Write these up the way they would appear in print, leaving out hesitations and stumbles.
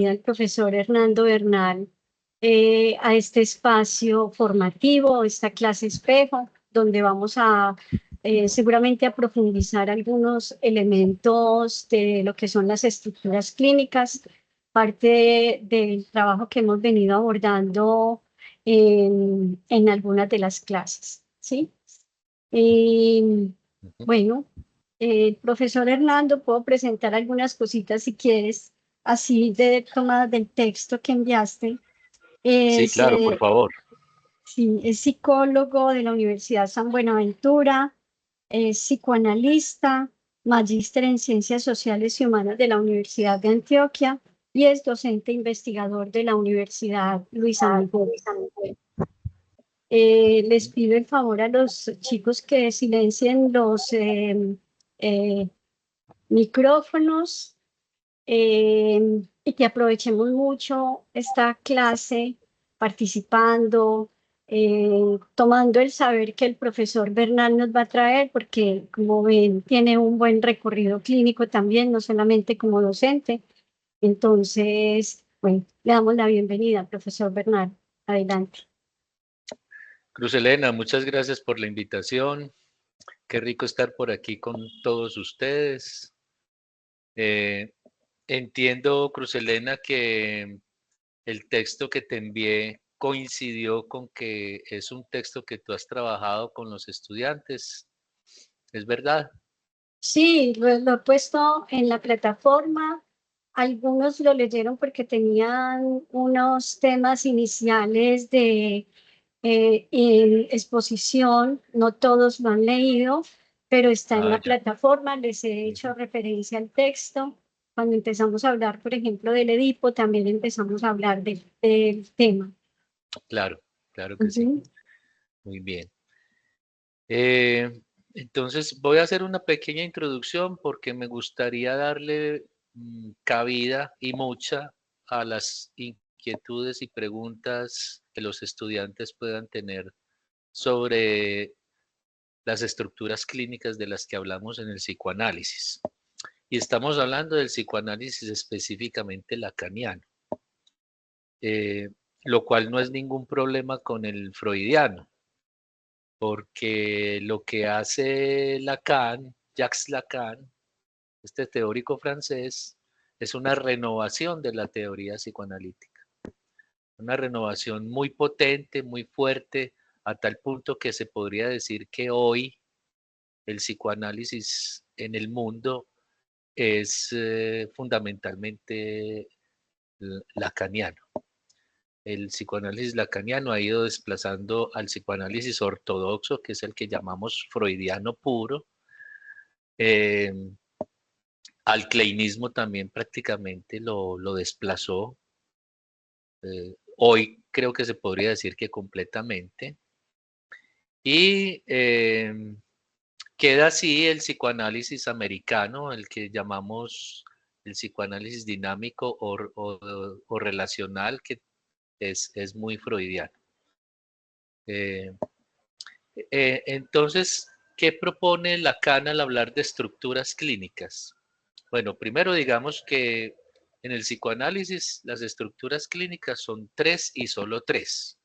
al profesor Hernando Bernal a este espacio formativo, esta clase espejo, donde vamos a seguramente a profundizar algunos elementos de lo que son las estructuras clínicas, parte del trabajo que hemos venido abordando en algunas de las clases, ¿sí? Y Ujú. bueno, profesor Hernando, puedo presentar algunas cositas si quieres, así de tomadas del texto que enviaste. Sí, Es, claro, por eh, favor. sí, es psicólogo de la Universidad San Buenaventura, es psicoanalista, magíster en Ciencias Sociales y Humanas de la Universidad de Antioquia y es docente investigador de la Universidad Luisa Miguel. Les pido el favor a los chicos que silencien los eh, micrófonos y que aprovechemos mucho esta clase participando, tomando el saber que el profesor Bernal nos va a traer, porque como ven, tiene un buen recorrido clínico también, no solamente como docente. Entonces, bueno, le damos la bienvenida, profesor Bernal. Adelante. Cruz Elena, muchas gracias por la invitación. Qué rico estar por aquí con todos ustedes. Eh, Entiendo, Cruz Elena, que el texto que te envié coincidió con que es un texto que tú has trabajado con los estudiantes. ¿Es verdad? Sí, lo he puesto en la plataforma. Algunos lo leyeron porque tenían unos temas iniciales de exposición. No todos lo han leído, pero está en Ah, la ya. plataforma. Les he hecho Ujú. referencia al texto. Cuando empezamos a hablar, por ejemplo, del Edipo, también empezamos a hablar del tema. Claro, claro que sí. Ujú. Muy bien. Eh, entonces voy a hacer una pequeña introducción porque me gustaría darle cabida y mucha a las inquietudes y preguntas que los estudiantes puedan tener sobre las estructuras clínicas de las que hablamos en el psicoanálisis. Y estamos hablando del psicoanálisis específicamente lacaniano, eh, lo cual no es ningún problema con el freudiano, porque lo que hace Lacan, Jacques Lacan, este teórico francés, es una renovación de la teoría psicoanalítica, una renovación muy potente, muy fuerte, a tal punto que se podría decir que hoy el psicoanálisis en el mundo es fundamentalmente lacaniano. El psicoanálisis lacaniano ha ido desplazando al psicoanálisis ortodoxo, que es el que llamamos freudiano puro. Eh, Al kleinismo también prácticamente lo desplazó. Hoy creo que se podría decir que completamente. Y queda así el psicoanálisis americano, el que llamamos el psicoanálisis dinámico o relacional, que es muy freudiano. Eh, entonces, ¿qué propone Lacan al hablar de estructuras clínicas? Bueno, primero digamos que en el psicoanálisis las estructuras clínicas son tres y solo tres.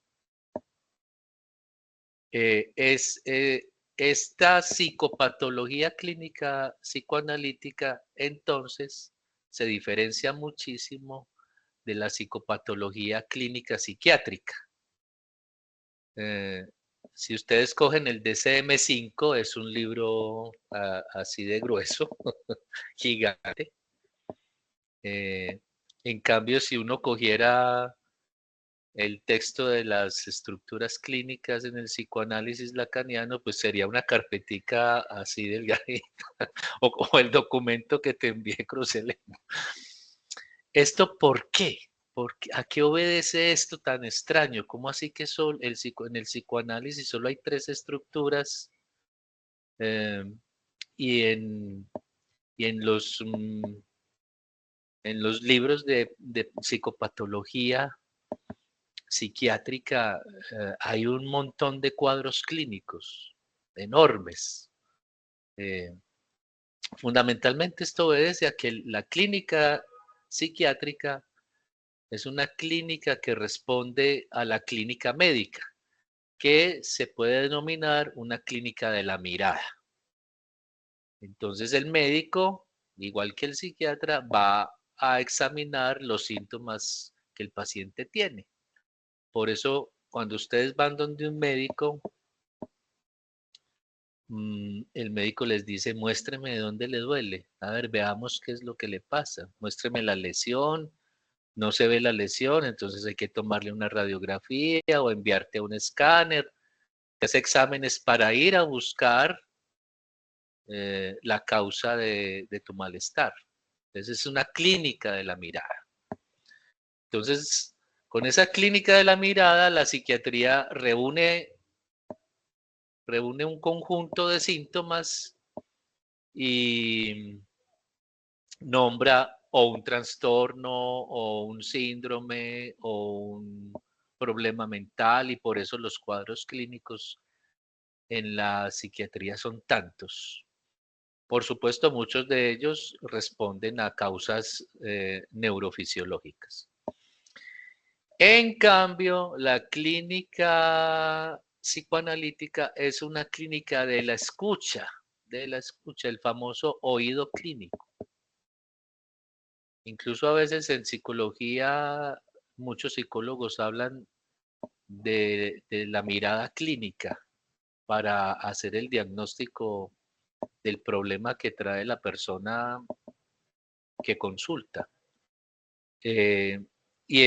Esta psicopatología clínica psicoanalítica entonces se diferencia muchísimo de la psicopatología clínica psiquiátrica. Eh, si ustedes cogen el DCM-5, es un libro así de grueso, gigante. Eh, en cambio, si uno cogiera el texto de las estructuras clínicas en el psicoanálisis lacaniano, pues sería una carpetica así delgadita, o el documento que te envié, Crucele. ¿Esto por qué? ¿A qué obedece esto tan extraño? ¿Cómo así que en el psicoanálisis solo hay tres estructuras eh, y, en, y en los libros de psicopatología psiquiátrica hay un montón de cuadros clínicos enormes? Eh, Fundamentalmente esto obedece a que la clínica psiquiátrica Es una clínica que responde a la clínica médica, que se puede denominar una clínica de la mirada. Entonces el médico, igual que el psiquiatra, va a examinar los síntomas que el paciente tiene. Por eso, cuando ustedes van donde un médico, el médico les dice, muéstreme de dónde le duele. A ver, veamos qué es lo que le pasa. Muéstreme la lesión. No se ve la lesión, entonces hay que tomarle una radiografía o enviarte a un escáner. Ese examen es para ir a buscar la causa de tu malestar. Entonces es una clínica de la mirada. Entonces, con esa clínica de la mirada, la psiquiatría reúne un conjunto de síntomas y nombra o un trastorno o un síndrome o un problema mental, y por eso los cuadros clínicos en la psiquiatría son tantos. Por supuesto, muchos de ellos responden a causas neurofisiológicas. En cambio, la clínica psicoanalítica es una clínica de la escucha, el famoso oído clínico. Incluso a veces en psicología, muchos psicólogos hablan de la mirada clínica para hacer el diagnóstico del problema que trae la persona que consulta. Y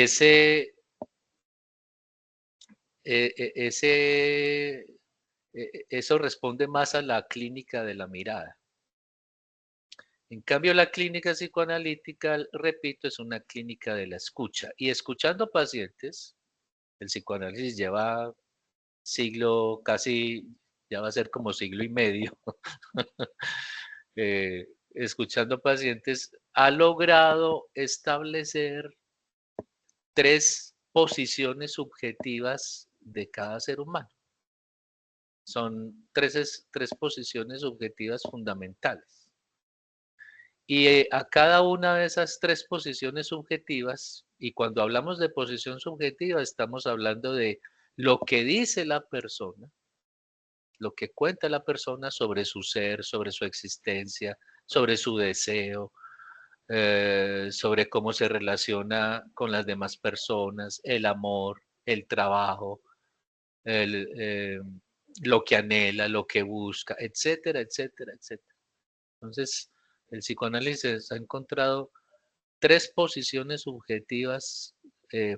eso responde más a la clínica de la mirada. En cambio, la clínica psicoanalítica, repito, es una clínica de la escucha. Y escuchando pacientes, el psicoanálisis lleva casi, ya va a ser como siglo y medio, escuchando pacientes, ha logrado establecer 3 posiciones subjetivas de cada ser humano. Son tres posiciones subjetivas fundamentales. Y a cada una de esas 3 posiciones subjetivas, y cuando hablamos de posición subjetiva, estamos hablando de lo que dice la persona, lo que cuenta la persona sobre su ser, sobre su existencia, sobre su deseo, sobre cómo se relaciona con las demás personas, el amor, el trabajo, lo que anhela, lo que busca, etcétera, etcétera, etcétera. Entonces, el psicoanálisis ha encontrado 3 posiciones subjetivas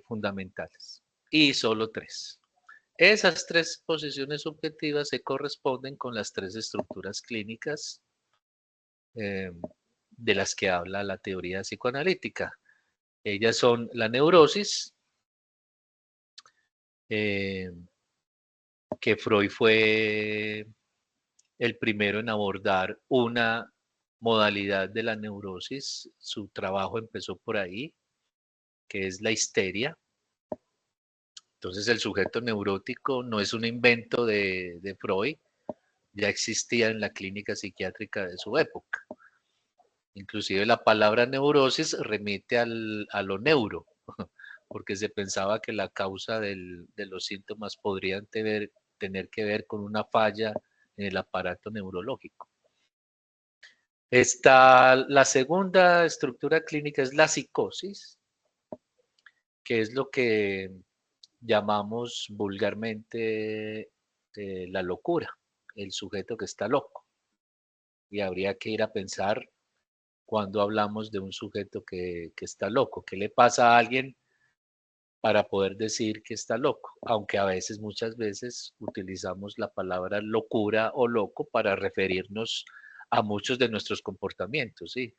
fundamentales, y solo 3. Esas 3 posiciones subjetivas se corresponden con las 3 estructuras clínicas de las que habla la teoría psicoanalítica. Ellas son la neurosis, que Freud fue el primero en abordar una modalidad de la neurosis. Su trabajo empezó por ahí, que es la histeria. Entonces el sujeto neurótico no es un invento de Freud, ya existía en la clínica psiquiátrica de su época. Inclusive la palabra neurosis remite a lo neuro, porque se pensaba que la causa de los síntomas podrían tener que ver con una falla en el aparato neurológico. La segunda estructura clínica es la psicosis, que es lo que llamamos vulgarmente la locura, el sujeto que está loco. Y habría que ir a pensar cuando hablamos de un sujeto que está loco, qué le pasa a alguien para poder decir que está loco, aunque a veces, muchas veces, utilizamos la palabra locura o loco para referirnos a muchos de nuestros comportamientos, ¿sí?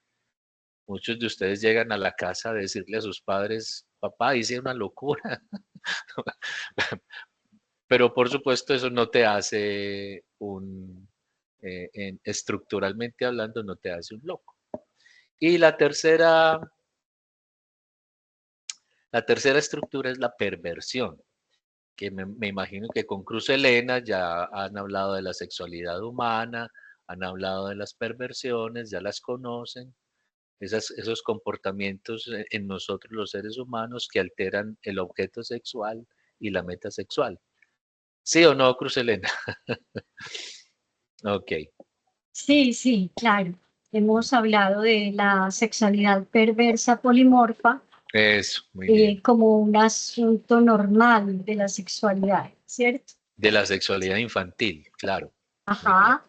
Muchos de ustedes llegan a la casa a decirle a sus padres, papá, hice una locura. Pero por supuesto eso no te hace estructuralmente hablando, no te hace un loco. Y la tercera estructura es la perversión, que me imagino que con Cruz Elena ya han hablado de la sexualidad humana, han hablado de las perversiones, ya las conocen. esos comportamientos en nosotros los seres humanos que alteran el objeto sexual y la meta sexual. ¿Sí o no, Cruz Elena? Ok. Sí, sí, claro. Hemos hablado de la sexualidad perversa polimorfa Eso, muy bien. como un asunto normal de la sexualidad, ¿cierto? De la sexualidad infantil, claro. Muy bien. Ajá.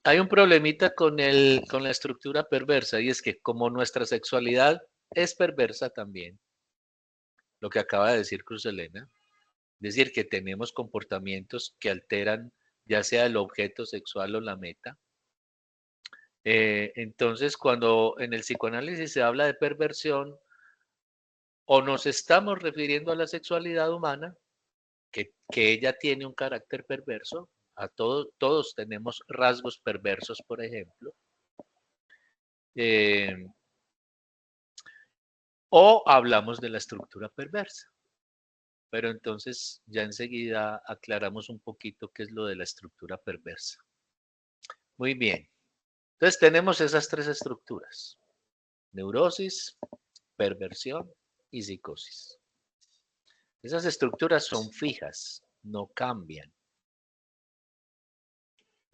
Hay un problemita con la estructura perversa y es que como nuestra sexualidad es perversa también, lo que acaba de decir Cruz Elena, es decir, que tenemos comportamientos que alteran ya sea el objeto sexual o la meta. Entonces, cuando en el psicoanálisis se habla de perversión, o nos estamos refiriendo a la sexualidad humana, que ella tiene un carácter perverso, todos tenemos rasgos perversos, por ejemplo, eh, o hablamos de la estructura perversa. Pero entonces ya enseguida aclaramos un poquito qué es lo de la estructura perversa. Muy bien. Entonces tenemos esas tres estructuras: neurosis, perversión y psicosis. Esas estructuras son fijas, no cambian.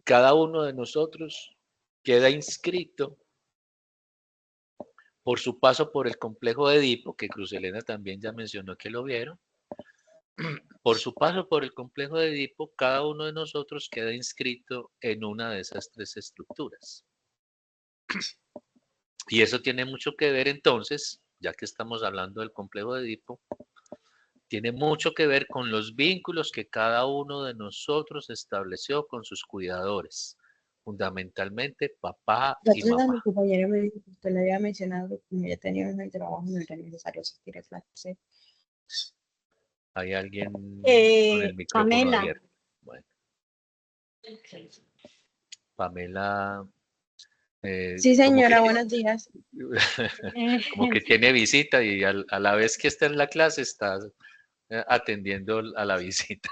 Cada uno de nosotros queda inscrito por su paso por el complejo de Edipo, que Cruz Elena también ya mencionó que lo vieron. Por su paso por el complejo de Edipo, cada uno de nosotros queda inscrito en una de esas tres estructuras. Y eso tiene mucho que ver entonces, ya que estamos hablando del complejo de Edipo, tiene mucho que ver con los vínculos que cada uno de nosotros estableció con sus cuidadores, fundamentalmente papá La y otra vez mi mamá. compañera me dijo que usted le había mencionado que como ella tenía un trabajo no era necesario asistir a clase. ¿Hay alguien con el micrófono Pamela. abierto? Bueno, Pamela, Sí, como que, señora, buenos días. como que tiene visita y a la vez que está en la clase está atendiendo a la visita,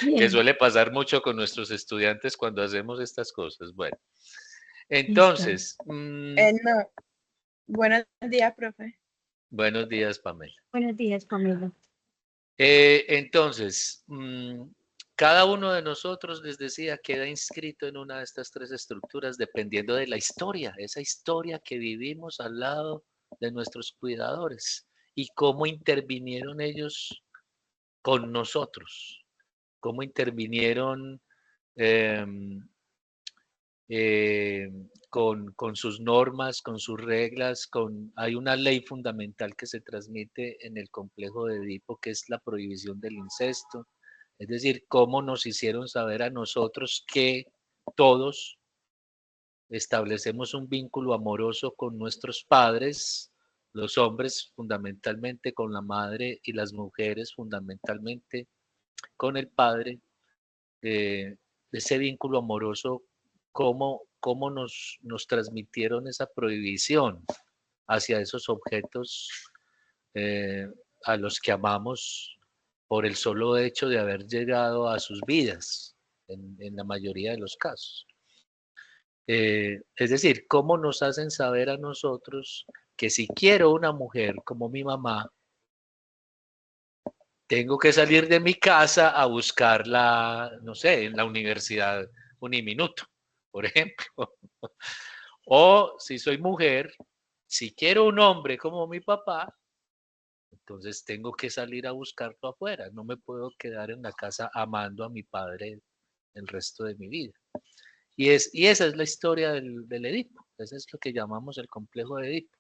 que Bien, suele pasar mucho con nuestros estudiantes cuando hacemos estas cosas. Bueno, listo. entonces, No, buenos días, profe. buenos días, Pamela. Buenos días, Pamela. Entonces, cada uno de nosotros, les decía, queda inscrito en una de estas tres estructuras dependiendo de la historia, esa historia que vivimos al lado de nuestros cuidadores y cómo intervinieron ellos con nosotros, cómo intervinieron em, con sus normas, con sus reglas, hay una ley fundamental que se transmite en el complejo de Edipo, que es la prohibición del incesto, es decir, cómo nos hicieron saber a nosotros que todos establecemos un vínculo amoroso con nuestros padres, los hombres fundamentalmente con la madre y las mujeres fundamentalmente con el padre, ese vínculo amoroso, cómo nos transmitieron esa prohibición hacia esos objetos eh, a los que amamos por el solo hecho de haber llegado a sus vidas, en la mayoría de los casos. Es decir, cómo nos hacen saber a nosotros que si quiero una mujer como mi mamá, tengo que salir de mi casa a buscarla, no sé, en la universidad Uniminuto, por ejemplo. O si soy mujer, si quiero un hombre como mi papá, entonces tengo que salir a buscarlo afuera. No me puedo quedar en la casa amando a mi padre el resto de mi vida. Y esa es la historia del Edipo. Eso es lo que llamamos el complejo de Edipo.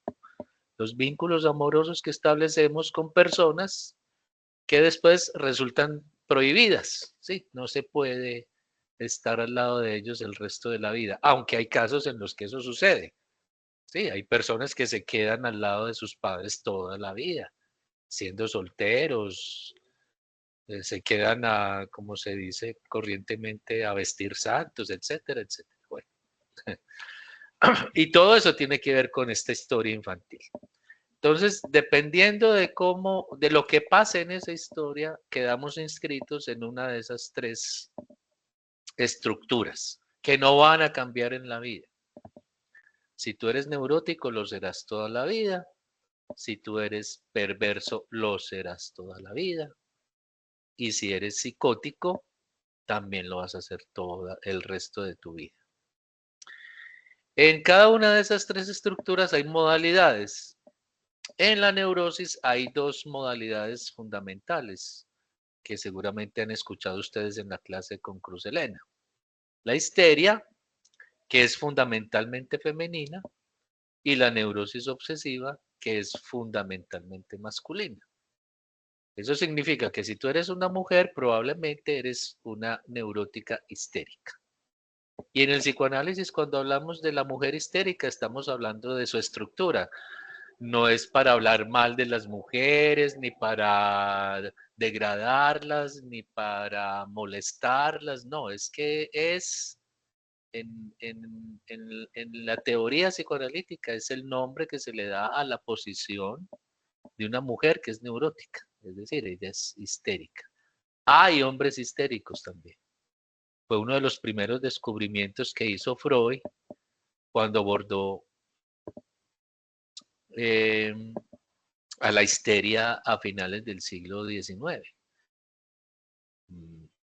Los vínculos amorosos que establecemos con personas que después resultan prohibidas, ¿sí? No se puede estar al lado de ellos el resto de la vida, aunque hay casos en los que eso sucede, ¿sí? Hay personas que se quedan al lado de sus padres toda la vida, siendo solteros, se quedan a, como se dice corrientemente, a vestir santos, etcétera, etcétera. Bueno, y todo eso tiene que ver con esta historia infantil. Entonces, dependiendo de lo que pase en esa historia, quedamos inscritos en una de esas tres estructuras que no van a cambiar en la vida. Si tú eres neurótico, lo serás toda la vida. Si tú eres perverso, lo serás toda la vida. Y si eres psicótico, también lo vas a hacer todo el resto de tu vida. En cada una de esas tres estructuras hay modalidades. En la neurosis hay dos modalidades fundamentales que seguramente han escuchado ustedes en la clase con Cruz Elena. La histeria, que es fundamentalmente femenina, y la neurosis obsesiva, que es fundamentalmente masculina. Eso significa que si tú eres una mujer, probablemente eres una neurótica histérica. Y en el psicoanálisis, cuando hablamos de la mujer histérica, estamos hablando de su estructura. No es para hablar mal de las mujeres, ni para degradarlas, ni para molestarlas. No, es que es en la teoría psicoanalítica es el nombre que se le da a la posición de una mujer que es neurótica, es decir, ella es histérica. Hay hombres histéricos también. Fue uno de los primeros descubrimientos que hizo Freud cuando abordó a la histeria a finales del siglo XIX.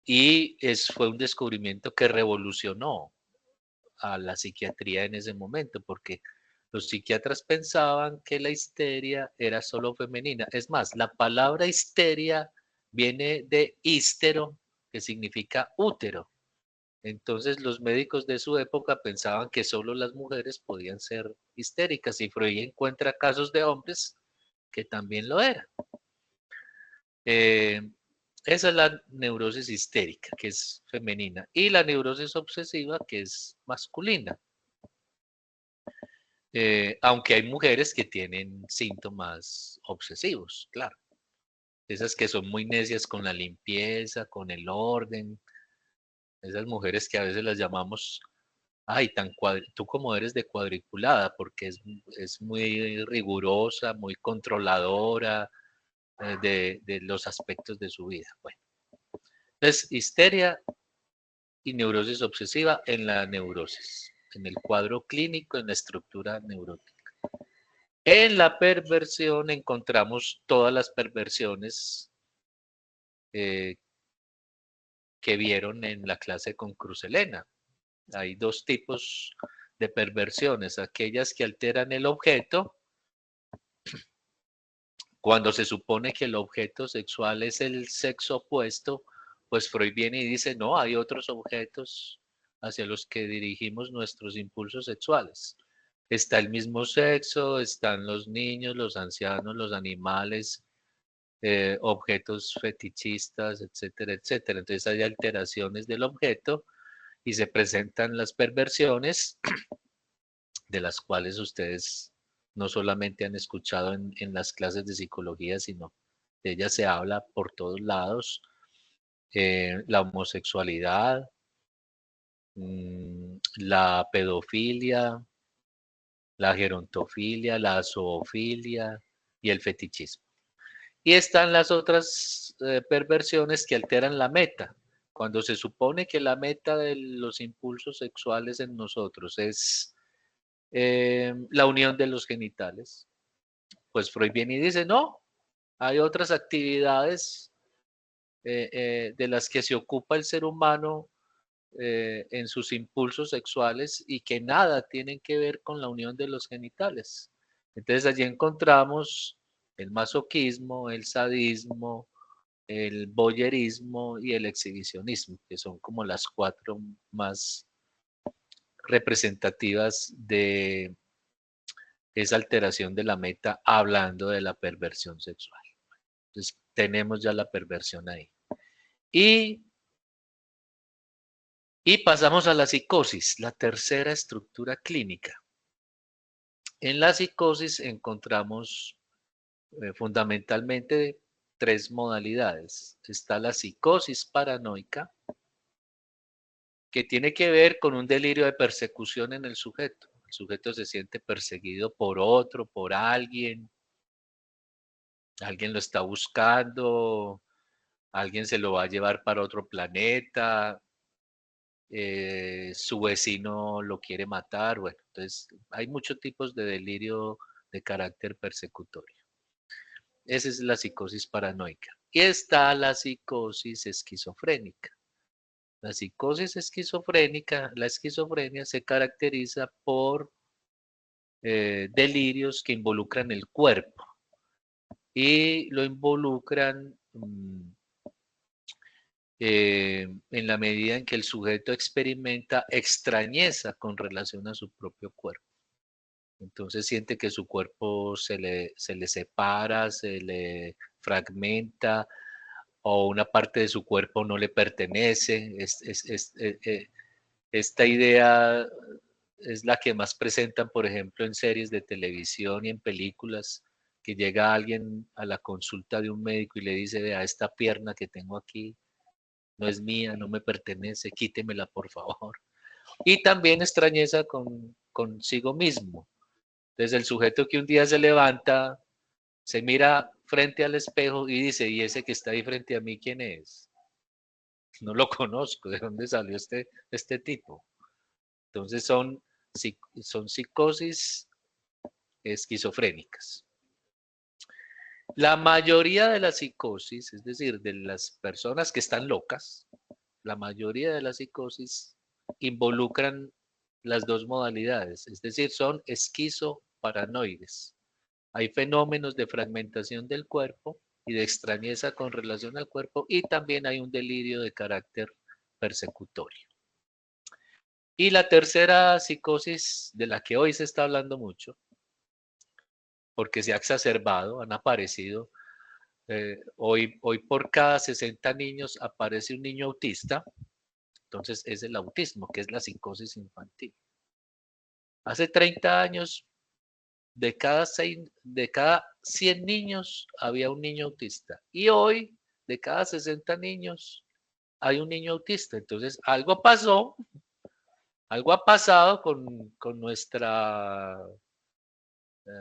Y fue un descubrimiento que revolucionó a la psiquiatría en ese momento, porque los psiquiatras pensaban que la histeria era solo femenina. Es más, la palabra histeria viene de hístero, que significa útero. Entonces los médicos de su época pensaban que solo las mujeres podían ser histéricas y Freud encuentra casos de hombres que también lo eran. Esa es la neurosis histérica, que es femenina, y la neurosis obsesiva, que es masculina. Aunque hay mujeres que tienen síntomas obsesivos, claro. Esas que son muy necias con la limpieza, con el orden. Esas mujeres que a veces las llamamos, ay, tú como eres de cuadriculada, porque es muy rigurosa, muy controladora de los aspectos de su vida. Bueno, entonces, histeria y neurosis obsesiva en la neurosis, en el cuadro clínico, en la estructura neurótica. En la perversión encontramos todas las perversiones que vieron en la clase con Cruz Elena. Hay dos tipos de perversiones, aquellas que alteran el objeto, cuando se supone que el objeto sexual es el sexo opuesto, pues Freud viene y dice, no, hay otros objetos hacia los que dirigimos nuestros impulsos sexuales. Está el mismo sexo, están los niños, los ancianos, los animales, objetos fetichistas, etcétera, etcétera. Entonces hay alteraciones del objeto y se presentan las perversiones de las cuales ustedes no solamente han escuchado en las clases de psicología, sino de ellas se habla por todos lados. La homosexualidad, la pedofilia, la gerontofilia, la zoofilia y el fetichismo. Y están las otras perversiones que alteran la meta. Cuando se supone que la meta de los impulsos sexuales en nosotros es la unión de los genitales, pues Freud viene y dice, no, hay otras actividades de las que se ocupa el ser humano en sus impulsos sexuales y que nada tienen que ver con la unión de los genitales. Entonces allí encontramos el masoquismo, el sadismo, el voyerismo y el exhibicionismo, que son como las cuatro más representativas de esa alteración de la meta hablando de la perversión sexual. Entonces tenemos ya la perversión ahí. Y pasamos a la psicosis, la tercera estructura clínica. En la psicosis encontramos fundamentalmente tres modalidades. Está la psicosis paranoica, que tiene que ver con un delirio de persecución en el sujeto. El sujeto se siente perseguido por otro, por alguien lo está buscando, alguien se lo va a llevar para otro planeta, su vecino lo quiere matar, bueno, entonces hay muchos tipos de delirio de carácter persecutorio. Esa es la psicosis paranoica. Y está la psicosis esquizofrénica. La psicosis esquizofrénica, la esquizofrenia se caracteriza por delirios que involucran el cuerpo y lo involucran en la medida en que el sujeto experimenta extrañeza con relación a su propio cuerpo. Entonces siente que su cuerpo se le separa, se le fragmenta, o una parte de su cuerpo no le pertenece. Esta idea es la que más presentan, por ejemplo, en series de televisión y en películas, que llega alguien a la consulta de un médico y le dice, vea, esta pierna que tengo aquí no es mía, no me pertenece, quítemela por favor. Y también extrañeza consigo mismo. Desde el sujeto que un día se levanta, se mira frente al espejo y dice, ¿y ese que está ahí frente a mí quién es? No lo conozco, ¿de dónde salió este tipo? Entonces son psicosis esquizofrénicas. La mayoría de las psicosis, es decir, de las personas que están locas, la mayoría de las psicosis involucran las dos modalidades, es decir, son esquizoparanoides. Hay fenómenos de fragmentación del cuerpo y de extrañeza con relación al cuerpo, y también hay un delirio de carácter persecutorio. Y la tercera psicosis, de la que hoy se está hablando mucho, porque se ha exacerbado, han aparecido, hoy por cada 60 niños aparece un niño autista. Entonces es el autismo, que es la psicosis infantil. Hace 30 años, de cada 100 niños había un niño autista. Y hoy, de cada 60 niños, hay un niño autista. Entonces, algo pasó, algo ha pasado con nuestra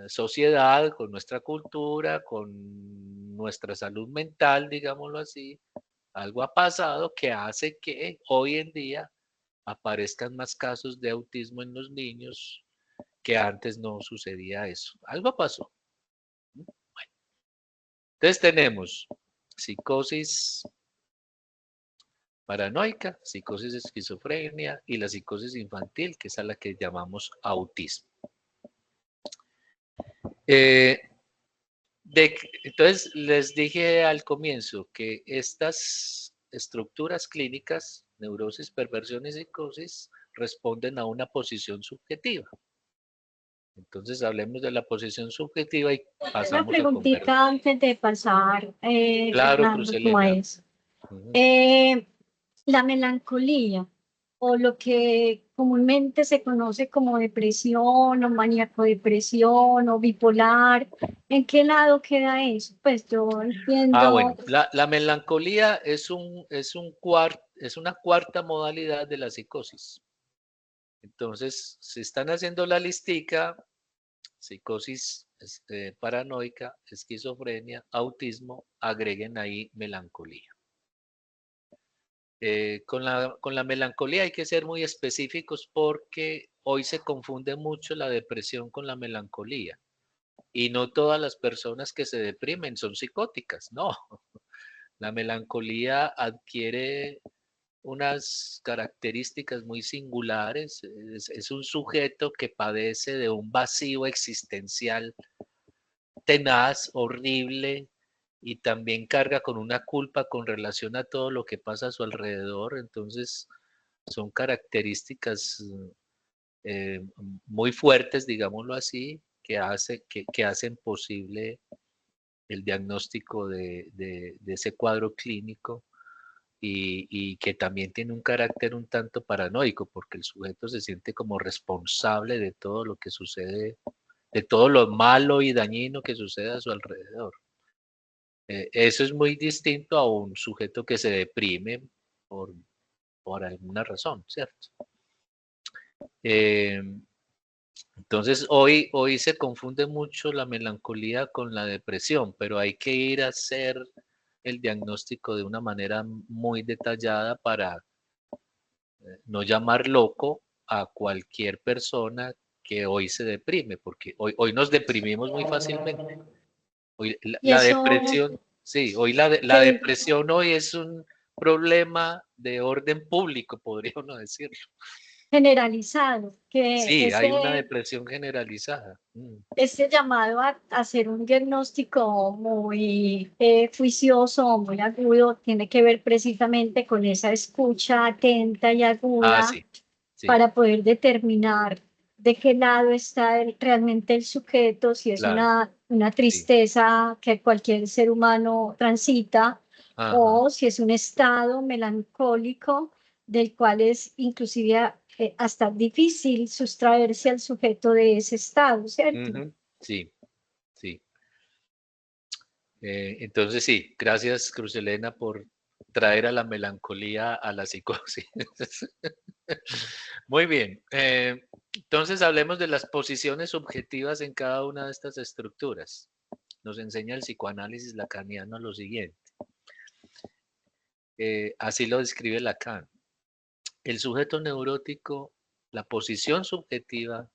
sociedad, con nuestra cultura, con nuestra salud mental, digámoslo así. Algo ha pasado que hace que hoy en día aparezcan más casos de autismo en los niños, que antes no sucedía eso. Algo pasó. Bueno, entonces tenemos psicosis paranoica, psicosis esquizofrenia y la psicosis infantil, que es a la que llamamos autismo. Entonces les dije al comienzo que estas estructuras clínicas, neurosis, perversión y psicosis, responden a una posición subjetiva. Entonces hablemos de la posición subjetiva y Una pasamos a conversar. preguntita antes de pasar, Claro, Fernando, como a Crucelina. eso. La melancolía, o lo que comúnmente se conoce como depresión, o maníaco-depresión, o bipolar, ¿en qué lado queda eso? Pues yo entiendo. Bueno, la melancolía es una cuarta modalidad de la psicosis. Entonces, si están haciendo la listica, psicosis paranoica, esquizofrenia, autismo, agreguen ahí melancolía. Con la melancolía hay que ser muy específicos, porque hoy se confunde mucho la depresión con la melancolía. Y no todas las personas que se deprimen son psicóticas, no. La melancolía adquiere unas características muy singulares. Es un sujeto que padece de un vacío existencial tenaz, horrible, y también carga con una culpa con relación a todo lo que pasa a su alrededor. Entonces son características muy fuertes, digámoslo así, que hacen posible el diagnóstico de ese cuadro clínico, y que también tiene un carácter un tanto paranoico, porque el sujeto se siente como responsable de todo lo que sucede, de todo lo malo y dañino que sucede a su alrededor. Eso es muy distinto a un sujeto que se deprime por alguna razón, ¿cierto? Entonces hoy se confunde mucho la melancolía con la depresión, pero hay que ir a hacer el diagnóstico de una manera muy detallada para no llamar loco a cualquier persona que hoy se deprime, porque hoy nos deprimimos muy fácilmente. Hoy Y la eso, depresión, sí, hoy la que depresión hoy es un problema de orden público, podría uno decirlo. generalizado, que Sí, hay una depresión generalizada. ese llamado a hacer un diagnóstico muy juicioso, muy agudo, tiene que ver precisamente con esa escucha atenta y Ah, aguda sí, sí, para poder determinar de qué lado está realmente el sujeto, si es claro, una sí. tristeza que cualquier ser humano transita, Ajá, o si es un estado melancólico del cual es inclusive hasta difícil sustraerse al sujeto de ese estado, ¿cierto? ujú, sí, sí. Entonces sí, gracias Cruz Elena por traer a la melancolía a la psicosis. Muy bien. Entonces hablemos de las posiciones subjetivas en cada una de estas estructuras. Nos enseña el psicoanálisis lacaniano lo siguiente. Así lo describe Lacan. El sujeto neurótico, la posición subjetiva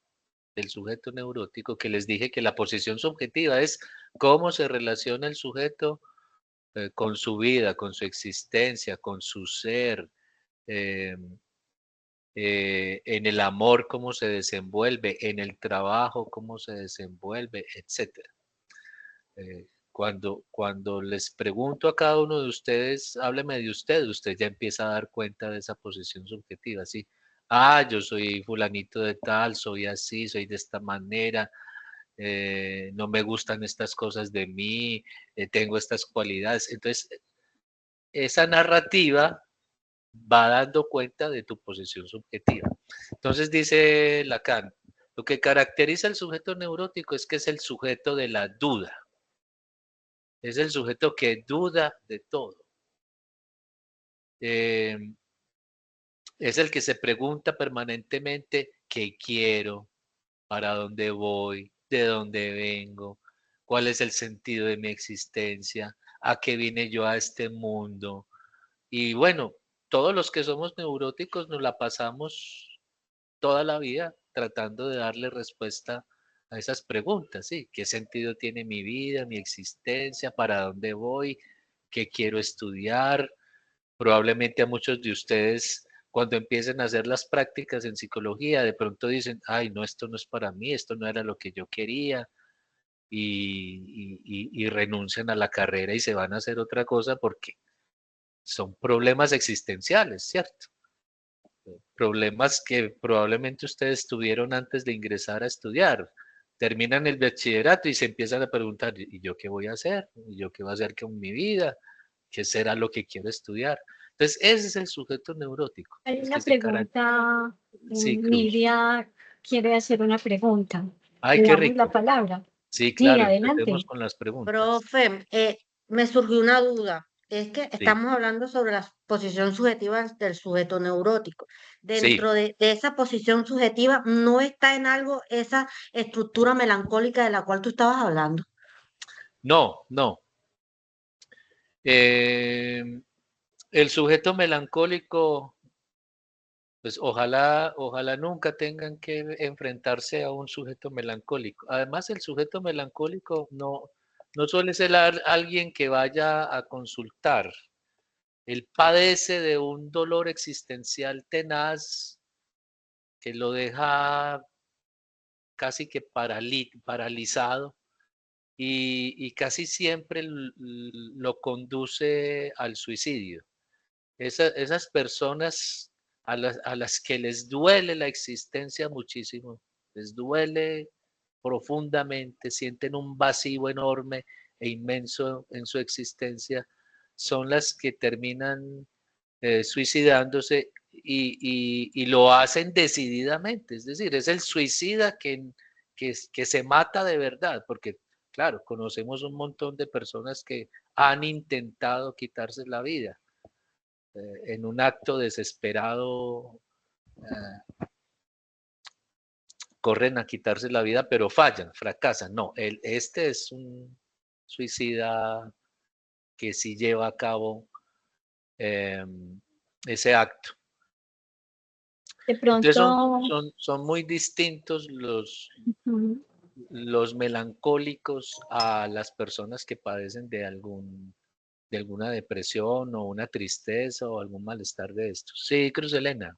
del sujeto neurótico, que les dije que la posición subjetiva es cómo se relaciona el sujeto con su vida, con su existencia, con su ser, eh, en el amor, cómo se desenvuelve, en el trabajo, cómo se desenvuelve, etcétera. Cuando les pregunto a cada uno de ustedes, hábleme de usted ya empieza a dar cuenta de esa posición subjetiva, ¿sí? Ah, yo soy fulanito de tal, soy así, soy de esta manera, no me gustan estas cosas de mí, tengo estas cualidades. Entonces, esa narrativa va dando cuenta de tu posición subjetiva. Entonces dice Lacan, lo que caracteriza al sujeto neurótico es que es el sujeto de la duda. Es el sujeto que duda de todo. Eh, es el que se pregunta permanentemente qué quiero, para dónde voy, de dónde vengo, cuál es el sentido de mi existencia, a qué vine yo a este mundo. Y bueno, todos los que somos neuróticos nos la pasamos toda la vida tratando de darle respuesta a esas preguntas, ¿sí? ¿Qué sentido tiene mi vida, mi existencia? ¿Para dónde voy? ¿Qué quiero estudiar? Probablemente a muchos de ustedes, cuando empiecen a hacer las prácticas en psicología, de pronto dicen, ay, no, esto no es para mí, esto no era lo que yo quería, y renuncian a la carrera y se van a hacer otra cosa porque son problemas existenciales, ¿cierto? Problemas que probablemente ustedes tuvieron antes de ingresar a estudiar. Terminan el bachillerato y se empiezan a preguntar, ¿y yo qué voy a hacer? ¿Y yo qué voy a hacer con mi vida? ¿Qué será lo que quiero estudiar? Entonces, ese es el sujeto neurótico. Hay Es que una se caracteriza. pregunta, Sí, Cruz. Nidia quiere hacer una pregunta. Ay, Le qué damos la rico. palabra. Sí, claro, Nidia, empecemos adelante. con las preguntas. Profe, me surgió una duda. Es que Sí, estamos hablando sobre la posición subjetiva del sujeto neurótico. sí, Dentro de esa posición subjetiva, ¿no está en algo esa estructura melancólica de la cual tú estabas hablando? no, no. Eh, el sujeto melancólico, pues ojalá nunca tengan que enfrentarse a un sujeto melancólico. Además, el sujeto melancólico no suele ser alguien que vaya a consultar. Él padece de un dolor existencial tenaz que lo deja casi que paralizado y casi siempre lo conduce al suicidio. Esas personas a las que les duele la existencia muchísimo, les duele profundamente, sienten un vacío enorme e inmenso en su existencia, son las que terminan suicidándose y lo hacen decididamente, es decir, es el suicida que se mata de verdad, porque claro, conocemos un montón de personas que han intentado quitarse la vida en un acto desesperado, corren a quitarse la vida, pero fallan, fracasan. No, este es un suicida que sí lleva a cabo ese acto. De Entonces pronto, son muy distintos ujú, los melancólicos a las personas que padecen de alguna depresión o una tristeza o algún malestar de estos. Sí, Cruz Elena,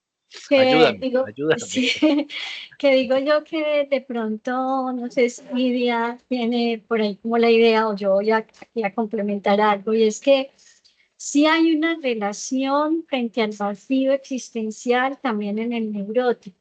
que ayúdame, digo, ayúdame. sí, que digo yo que de pronto, no sé si Lidia tiene por ahí como la idea o yo voy aquí a complementar algo, y es que sí hay una relación frente al vacío existencial también en el neurótico.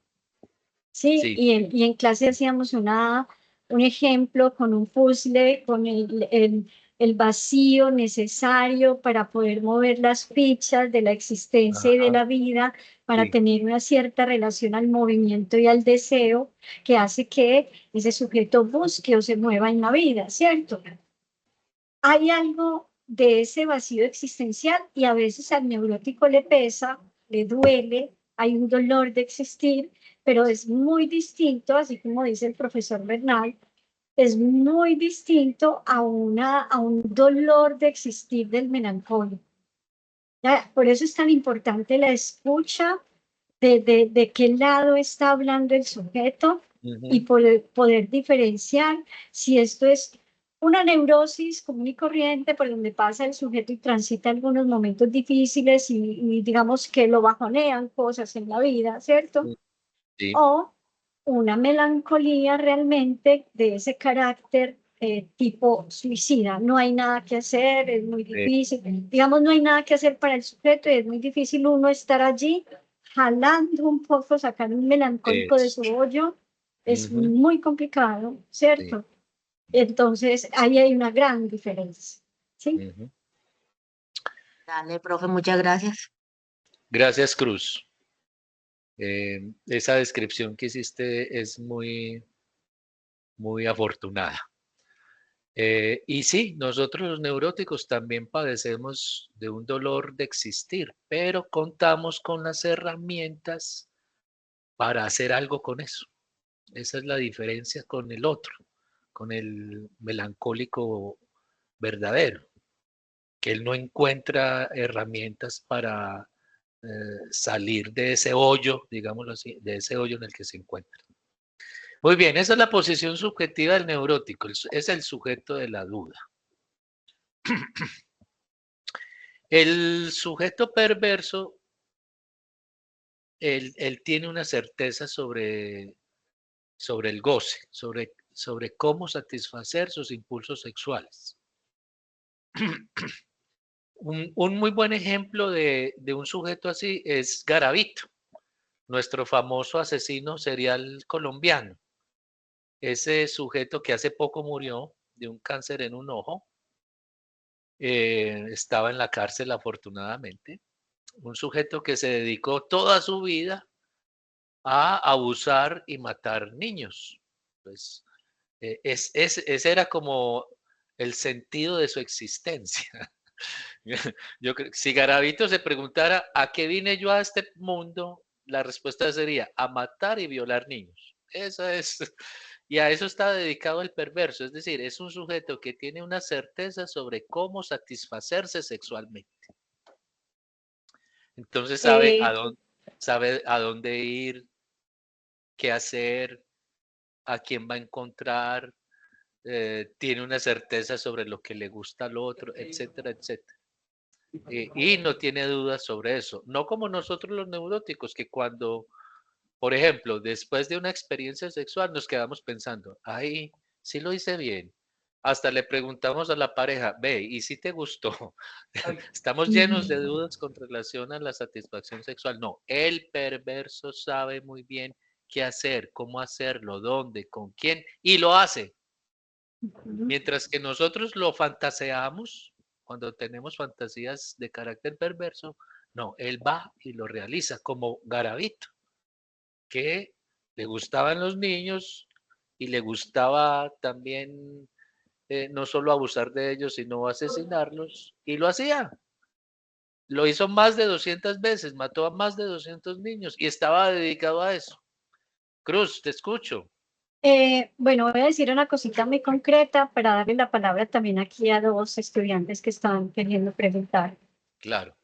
Sí, Sí, y en clase hacíamos un ejemplo con un puzzle, con el vacío necesario para poder mover las fichas de la existencia y de ajá, la vida, para sí, tener una cierta relación al movimiento y al deseo que hace que ese sujeto busque o se mueva en la vida, ¿cierto? Hay algo de ese vacío existencial y a veces al neurótico le pesa, le duele, hay un dolor de existir, pero es muy distinto, así como dice el profesor Bernal, es muy distinto a un dolor de existir del melancólico. ¿Ya? Por eso es tan importante la escucha de qué lado está hablando el sujeto y ujú, poder diferenciar si esto es una neurosis común y corriente por donde pasa el sujeto y transita algunos momentos difíciles y digamos que lo bajonean cosas en la vida, ¿cierto? sí, O una melancolía realmente de ese carácter tipo suicida. No hay nada que hacer, es muy eh, difícil. Digamos, no hay nada que hacer para el sujeto y es muy difícil uno estar allí jalando un poco, sacar un melancólico de es, su hoyo. Es ujú, muy complicado, sí, ¿cierto? Entonces, ahí hay una gran diferencia. ¿Sí? ujú. Dale, profe, muchas gracias. Gracias, Cruz. Esa descripción que hiciste es muy afortunada. Y sí, nosotros los neuróticos también padecemos de un dolor de existir, pero contamos con las herramientas para hacer algo con eso. Esa es la diferencia con el otro, con el melancólico verdadero, que él no encuentra herramientas para salir de ese hoyo, digámoslo así, de ese hoyo en el que se encuentra. Muy bien, esa es la posición subjetiva del neurótico, es el sujeto de la duda. El sujeto perverso, él tiene una certeza sobre el goce, sobre cómo satisfacer sus impulsos sexuales. Un muy buen ejemplo de un sujeto así es Garavito, nuestro famoso asesino serial colombiano. Ese sujeto que hace poco murió de un cáncer en un ojo, estaba en la cárcel afortunadamente. Un sujeto que se dedicó toda su vida a abusar y matar niños. Pues ese era como el sentido de su existencia. Yo creo, si Garavito se preguntara a qué vine yo a este mundo, la respuesta sería a matar y violar niños. Eso es, y a eso está dedicado el perverso, es decir, es un sujeto que tiene una certeza sobre cómo satisfacerse sexualmente. Entonces Eh, sabe a dónde ir, qué hacer, a quién va a encontrar, tiene una certeza sobre lo que le gusta al otro, etcétera, etcétera. Y no tiene dudas sobre eso. No como nosotros los neuróticos, que cuando, por ejemplo, después de una experiencia sexual nos quedamos pensando, ay, sí lo hice bien. Hasta le preguntamos a la pareja, ve, ¿y si te gustó? Estamos llenos de dudas con relación a la satisfacción sexual. No, el perverso sabe muy bien qué hacer, cómo hacerlo, dónde, con quién, y lo hace. Mientras que nosotros lo fantaseamos, cuando tenemos fantasías de carácter perverso, no, él va y lo realiza como Garavito, que le gustaban los niños y le gustaba también no solo abusar de ellos, sino asesinarlos, y lo hacía. Lo hizo más de 200 veces, mató a más de 200 niños y estaba dedicado a eso. Cruz, te escucho. bueno, voy a decir una cosita muy concreta para darle la palabra también aquí a dos estudiantes que están queriendo preguntar. Claro.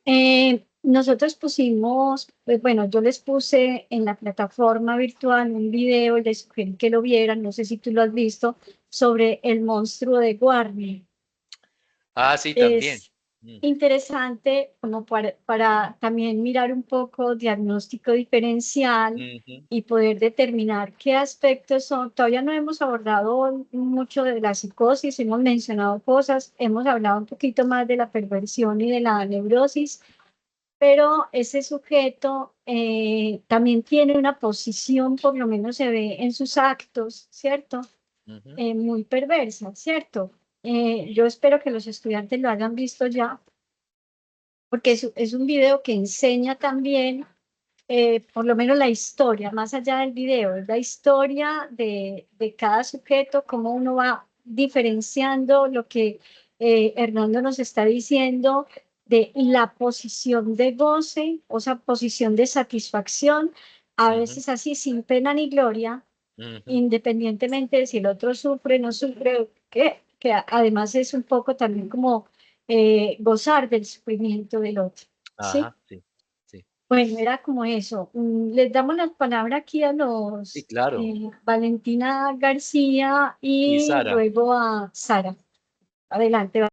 nosotros pusimos, pues bueno, yo les puse en la plataforma virtual un video, les sugerí que lo vieran, no sé si tú lo has visto, sobre el monstruo de Warner. Ah, sí, también. Es interesante como para también mirar un poco diagnóstico diferencial Ujú, y poder determinar qué aspectos son. Todavía no hemos abordado mucho de la psicosis, hemos mencionado cosas, hemos hablado un poquito más de la perversión y de la neurosis, pero ese sujeto también tiene una posición, por lo menos se ve en sus actos, ¿cierto? ujú. Muy perversa, ¿cierto? Yo espero que los estudiantes lo hayan visto ya, porque es un video que enseña también, por lo menos la historia, más allá del video, es la historia de cada sujeto, cómo uno va diferenciando lo que Hernando nos está diciendo de la posición de goce, o sea, posición de satisfacción, a Ujú, veces así sin pena ni gloria, ujú. independientemente de si el otro sufre, no sufre, que además es un poco también como gozar del sufrimiento del otro, ¿sí? Ajá, sí, sí. Bueno, era como eso. Les damos la palabra aquí a Sí, los claro. Valentina García Y y Sara, luego a Sara. Adelante.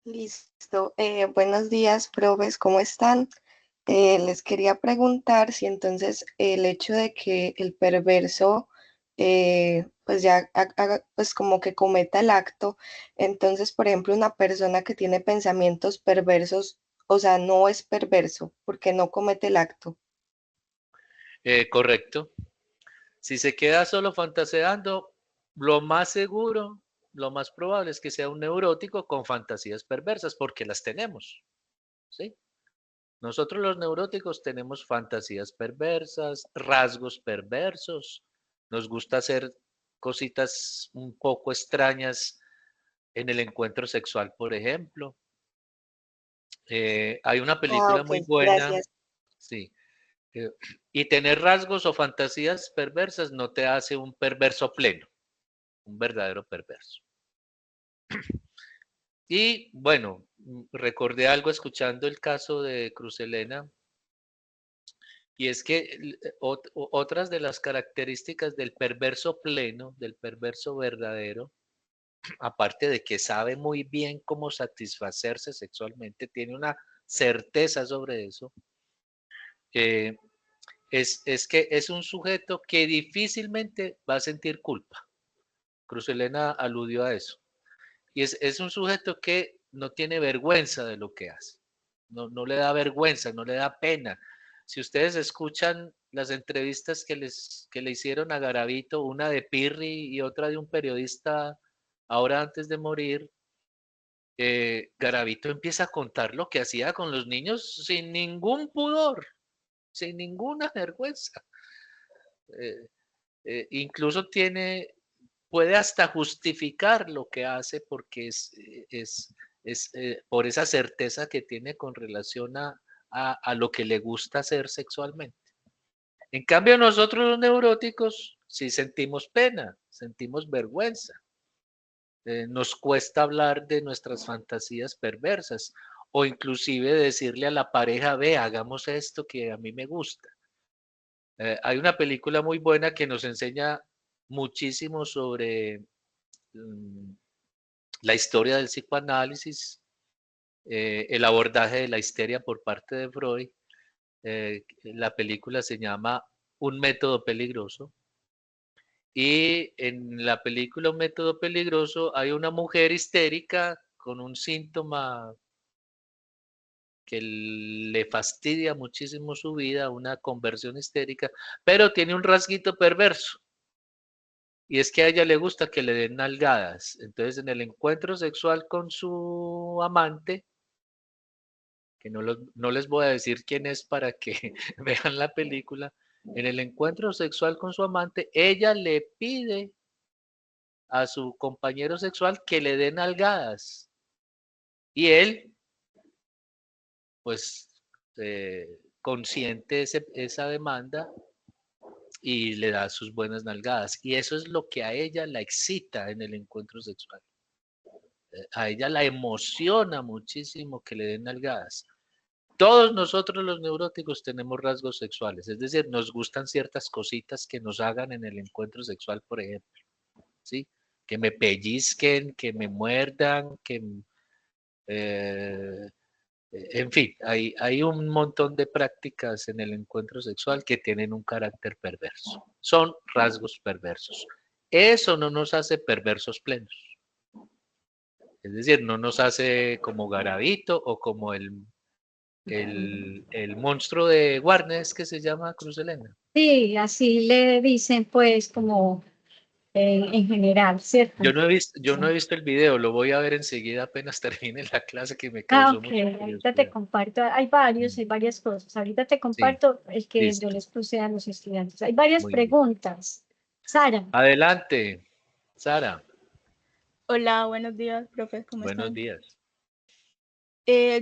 Listo. Buenos días, profes, ¿cómo están? Les quería preguntar si entonces el hecho de que el perverso pues ya pues como que cometa el acto, entonces, por ejemplo, una persona que tiene pensamientos perversos, o sea, no es perverso porque no comete el acto. correcto. Si se queda solo fantaseando, lo más seguro, lo más probable es que sea un neurótico con fantasías perversas, porque las tenemos, ¿sí? Nosotros los neuróticos tenemos fantasías perversas, rasgos perversos, nos gusta hacer cositas un poco extrañas en el encuentro sexual, por ejemplo. Hay una Ah, película ok, muy buena, gracias. sí, eh, y tener rasgos o fantasías perversas no te hace un perverso pleno, un verdadero perverso. Y bueno, recordé algo escuchando el caso de Cruz Elena, y es que otras de las características del perverso pleno, del perverso verdadero, aparte de que sabe muy bien cómo satisfacerse sexualmente, tiene una certeza sobre eso, eh, es que es un sujeto que difícilmente va a sentir culpa. Cruz Elena aludió a eso. Y es un sujeto que no tiene vergüenza de lo que hace. No, no le da vergüenza, no le da pena. Si ustedes escuchan las entrevistas que le hicieron a Garavito, una de Pirri y otra de un periodista ahora antes de morir, Garavito empieza a contar lo que hacía con los niños sin ningún pudor, sin ninguna vergüenza. Eh, incluso puede hasta justificar lo que hace porque es por esa certeza que tiene con relación a lo que le gusta hacer sexualmente. En cambio, nosotros los neuróticos sí sentimos pena, sentimos vergüenza, nos cuesta hablar de nuestras fantasías perversas o inclusive decirle a la pareja, ve, hagamos esto que a mí me gusta. Hay una película muy buena que nos enseña muchísimo sobre mm, la historia del psicoanálisis, el abordaje de la histeria por parte de Freud. La película se llama Un método peligroso. Y en la película Un método peligroso hay una mujer histérica con un síntoma que le fastidia muchísimo su vida, una conversión histérica, pero tiene un rasguito perverso. Y es que a ella le gusta que le den nalgadas. Entonces, en el encuentro sexual con su amante, que no les voy a decir quién es para que vean la película, en el encuentro sexual con su amante, ella le pide a su compañero sexual que le den nalgadas. Y él, pues, consiente esa demanda y le da sus buenas nalgadas. Y eso es lo que a ella la excita en el encuentro sexual. a ella la emociona muchísimo que le den nalgadas. Todos nosotros los neuróticos tenemos rasgos sexuales, es decir, nos gustan ciertas cositas que nos hagan en el encuentro sexual, por ejemplo, ¿sí? Que me pellizquen, que me muerdan, eh, en fin, hay un montón de prácticas en el encuentro sexual que tienen un carácter perverso. Son rasgos perversos. Eso no nos hace perversos plenos. Es decir, no nos hace como Garavito o como el monstruo de Warner, ¿es que se llama Cruz Elena? Sí, así le dicen pues como en general, ¿cierto? Yo no he visto el video, lo voy a ver enseguida apenas termine la clase que me Ah, causó ok, mucha ahorita te curiosidad. comparto, hay varias cosas. Ahorita te Sí, comparto el que yo listo, les puse a los estudiantes. Hay varias muy bien. preguntas. Sara, Adelante, Sara, Hola, buenos días, profes, ¿cómo buenos están? días.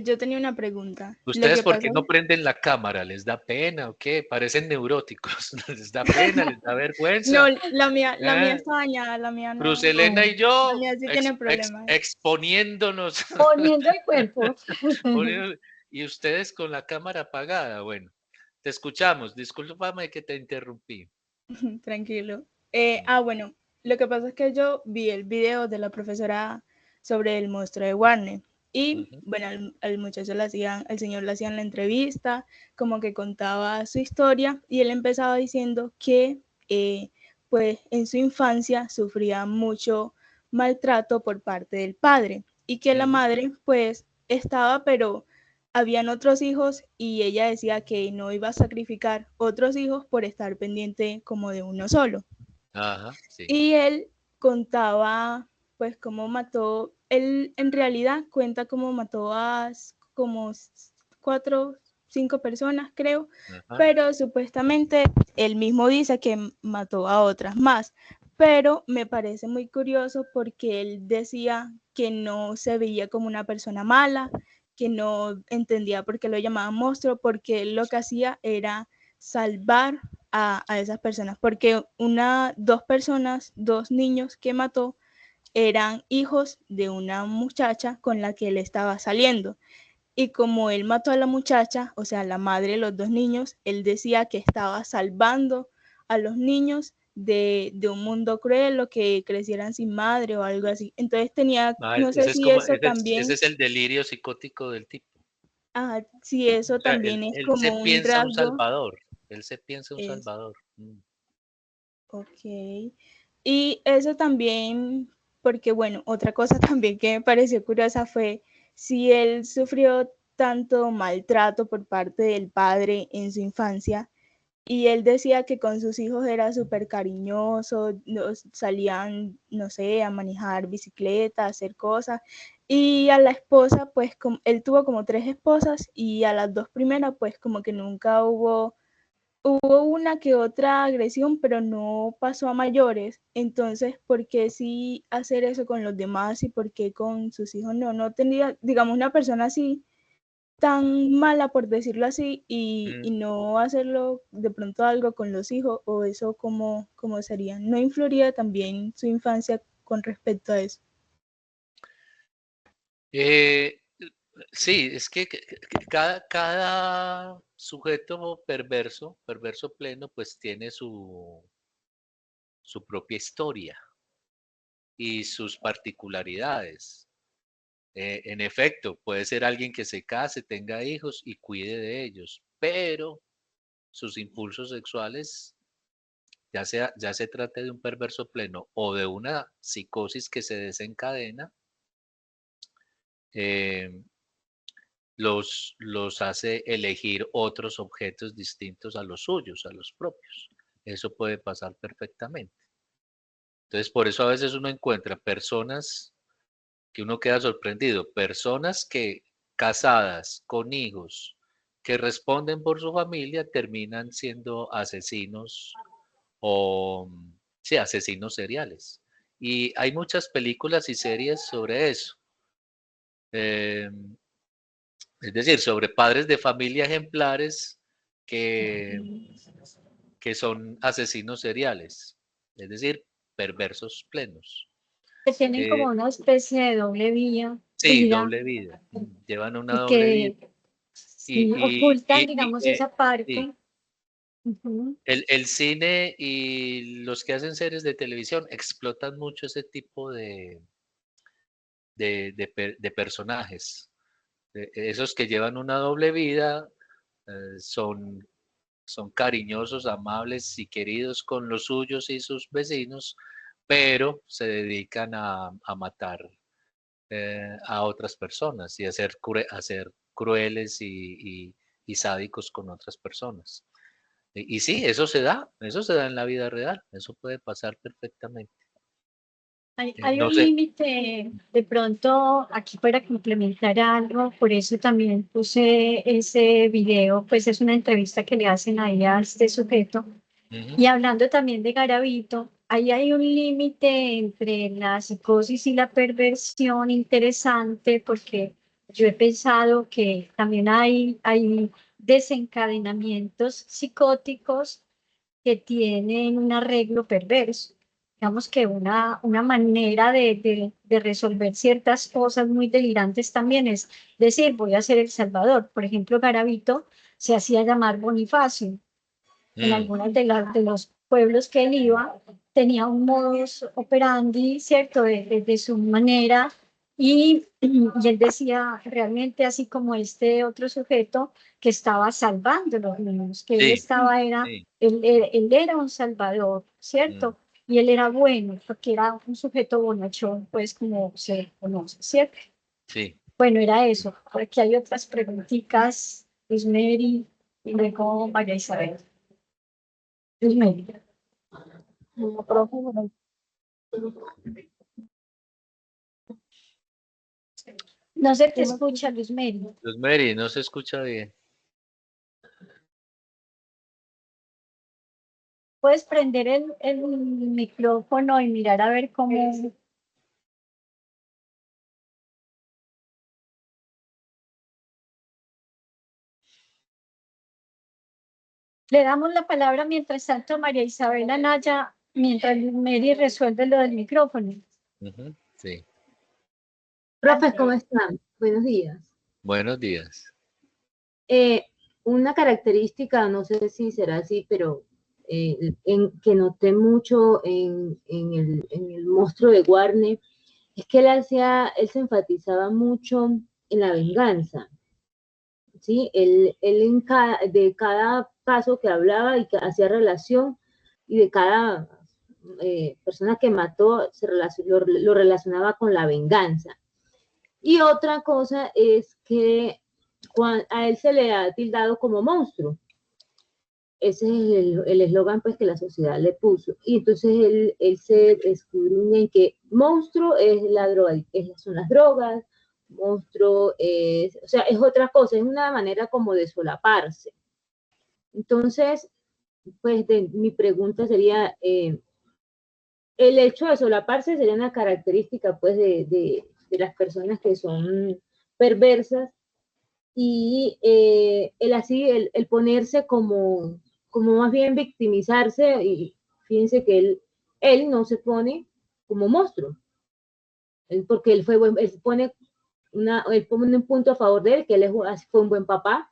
Yo tenía una pregunta. Lo ¿Ustedes que por pasa qué no prenden la cámara? ¿Les da pena o qué? Parecen neuróticos. ¿Les da pena? ¿Les da no, vergüenza? la mía ¿Eh? está dañada, la mía Cruz no, Elena y la yo mía sí tiene problemas. exponiéndonos. poniendo el cuerpo. Y ustedes con la cámara apagada. Bueno, te escuchamos. Discúlpame que te interrumpí. Tranquilo. Bueno, lo que pasa es que yo vi el video de la profesora sobre el monstruo de Warner y, Ujú. bueno, al muchacho el señor le hacían la entrevista, como que contaba su historia y él empezaba diciendo que, pues, en su infancia sufría mucho maltrato por parte del padre y que la Ujú. madre, pues, estaba, pero habían otros hijos y ella decía que no iba a sacrificar otros hijos por estar pendiente como de uno solo. Ajá, sí. Y él contaba pues cómo mató, él en realidad cuenta cómo mató a como 4, 5 personas creo, Ajá. pero supuestamente él mismo dice que mató a otras más. Pero me parece muy curioso porque él decía que no se veía como una persona mala, que no entendía por qué lo llamaban monstruo, porque él lo que hacía era salvar a esas personas, porque dos niños que mató eran hijos de una muchacha con la que él estaba saliendo. Y como él mató a la muchacha, o sea, la madre de los dos niños, él decía que estaba salvando a los niños de un mundo cruel o que crecieran sin madre o algo así. Entonces tenía, no sé Ese es si como, eso ese también, es el delirio psicótico del tipo. si eso O sea, también es él se como un piensa un rasgo. salvador. Él se piensa un Es, salvador. ok. Y eso también, porque bueno, otra cosa también que me pareció curiosa fue si él sufrió tanto maltrato por parte del padre en su infancia y él decía que con sus hijos era súper cariñoso, salían, no sé, a manejar bicicleta, a hacer cosas. Y a la esposa, pues él tuvo como 3 esposas y a las 2 primeras, pues como que nunca hubo una que otra agresión, pero no pasó a mayores. Entonces, ¿por qué sí hacer eso con los demás y por qué con sus hijos no? No tendría, digamos, una persona así tan mala, por decirlo así, y Mm. no hacerlo de pronto algo con los hijos, o eso cómo sería. ¿No influiría también su infancia con respecto a eso? Eh, sí, es que cada sujeto perverso pleno, pues tiene su propia historia y sus particularidades. En efecto, puede ser alguien que se case, tenga hijos y cuide de ellos, pero sus impulsos sexuales, ya se trate de un perverso pleno o de una psicosis que se desencadena, eh, los hace elegir otros objetos distintos a los suyos, a los propios. Eso puede pasar perfectamente. Entonces, por eso a veces uno encuentra personas que uno queda sorprendido, personas que casadas, con hijos, que responden por su familia, terminan siendo asesinos o, sí, asesinos seriales. Y hay muchas películas y series sobre eso. Eh, es decir, sobre padres de familia ejemplares que, que son asesinos seriales, es decir, perversos plenos. Que tienen Eh, como una especie de doble sí, vida, doble vida. Llevan una y doble vida. que sí, Y, ocultan, digamos, esa sí, parte. Ujú. el cine y los que hacen series de televisión explotan mucho ese tipo de personajes. Esos que llevan una doble vida son, son cariñosos, amables y queridos con los suyos y sus vecinos, pero se dedican a matar a otras personas y a ser crueles y sádicos con otras personas. Y sí, eso se da en la vida real, eso puede pasar perfectamente. Hay No un sé. límite, de pronto, aquí para complementar algo, por eso también puse ese video, pues es una entrevista que le hacen ahí a este sujeto. Ujú. Y hablando también de Garavito, ahí hay un límite entre la psicosis y la perversión interesante, porque yo he pensado que también hay desencadenamientos psicóticos que tienen un arreglo perverso. Digamos que una manera de resolver ciertas cosas muy delirantes también es decir, voy a ser el Salvador. Por ejemplo, Garavito se hacía llamar Bonifacio en Mm, algunos de los pueblos que él iba, tenía un modus operandi, ¿cierto?, de su manera, y él decía realmente, así como este otro sujeto, que estaba salvando a los niños, que él sí, estaba, sí. él era un salvador, Mm, ¿cierto? Y él era bueno, porque era un sujeto bonachón, pues como se conoce, ¿cierto? sí. Bueno, era eso. Por aquí hay otras preguntitas, Luz Mary, y luego María Isabel. Luz Mary. No, profe, bueno, No se te ¿sí me escucha, escucha? Luz Mary. Mary, no se escucha bien. Puedes prender el micrófono y mirar a ver cómo. Le damos la palabra mientras tanto a María Isabel Anaya, mientras Luz Mary resuelve lo del micrófono. Ujú, sí. Profes, ¿cómo están? Buenos días. Buenos días. Eh, una característica, no sé si será así, pero que noté mucho en el monstruo de Warner, es que él se enfatizaba mucho en la venganza, ¿sí? De cada caso que hablaba y que hacía relación, y de cada persona que mató, lo relacionaba con la venganza. Y otra cosa es que a él se le ha tildado como monstruo. Ese es el eslogan pues, que la sociedad le puso. Y entonces él se escudriña en que monstruo es la droga, son las drogas, monstruo es, o sea, es otra cosa, es una manera como de solaparse. Entonces, pues mi pregunta sería, el hecho de solaparse sería una característica pues de las personas que son perversas, y el ponerse como más bien victimizarse, y fíjense que él no se pone como monstruo, porque él pone un punto a favor de él, que fue un buen papá,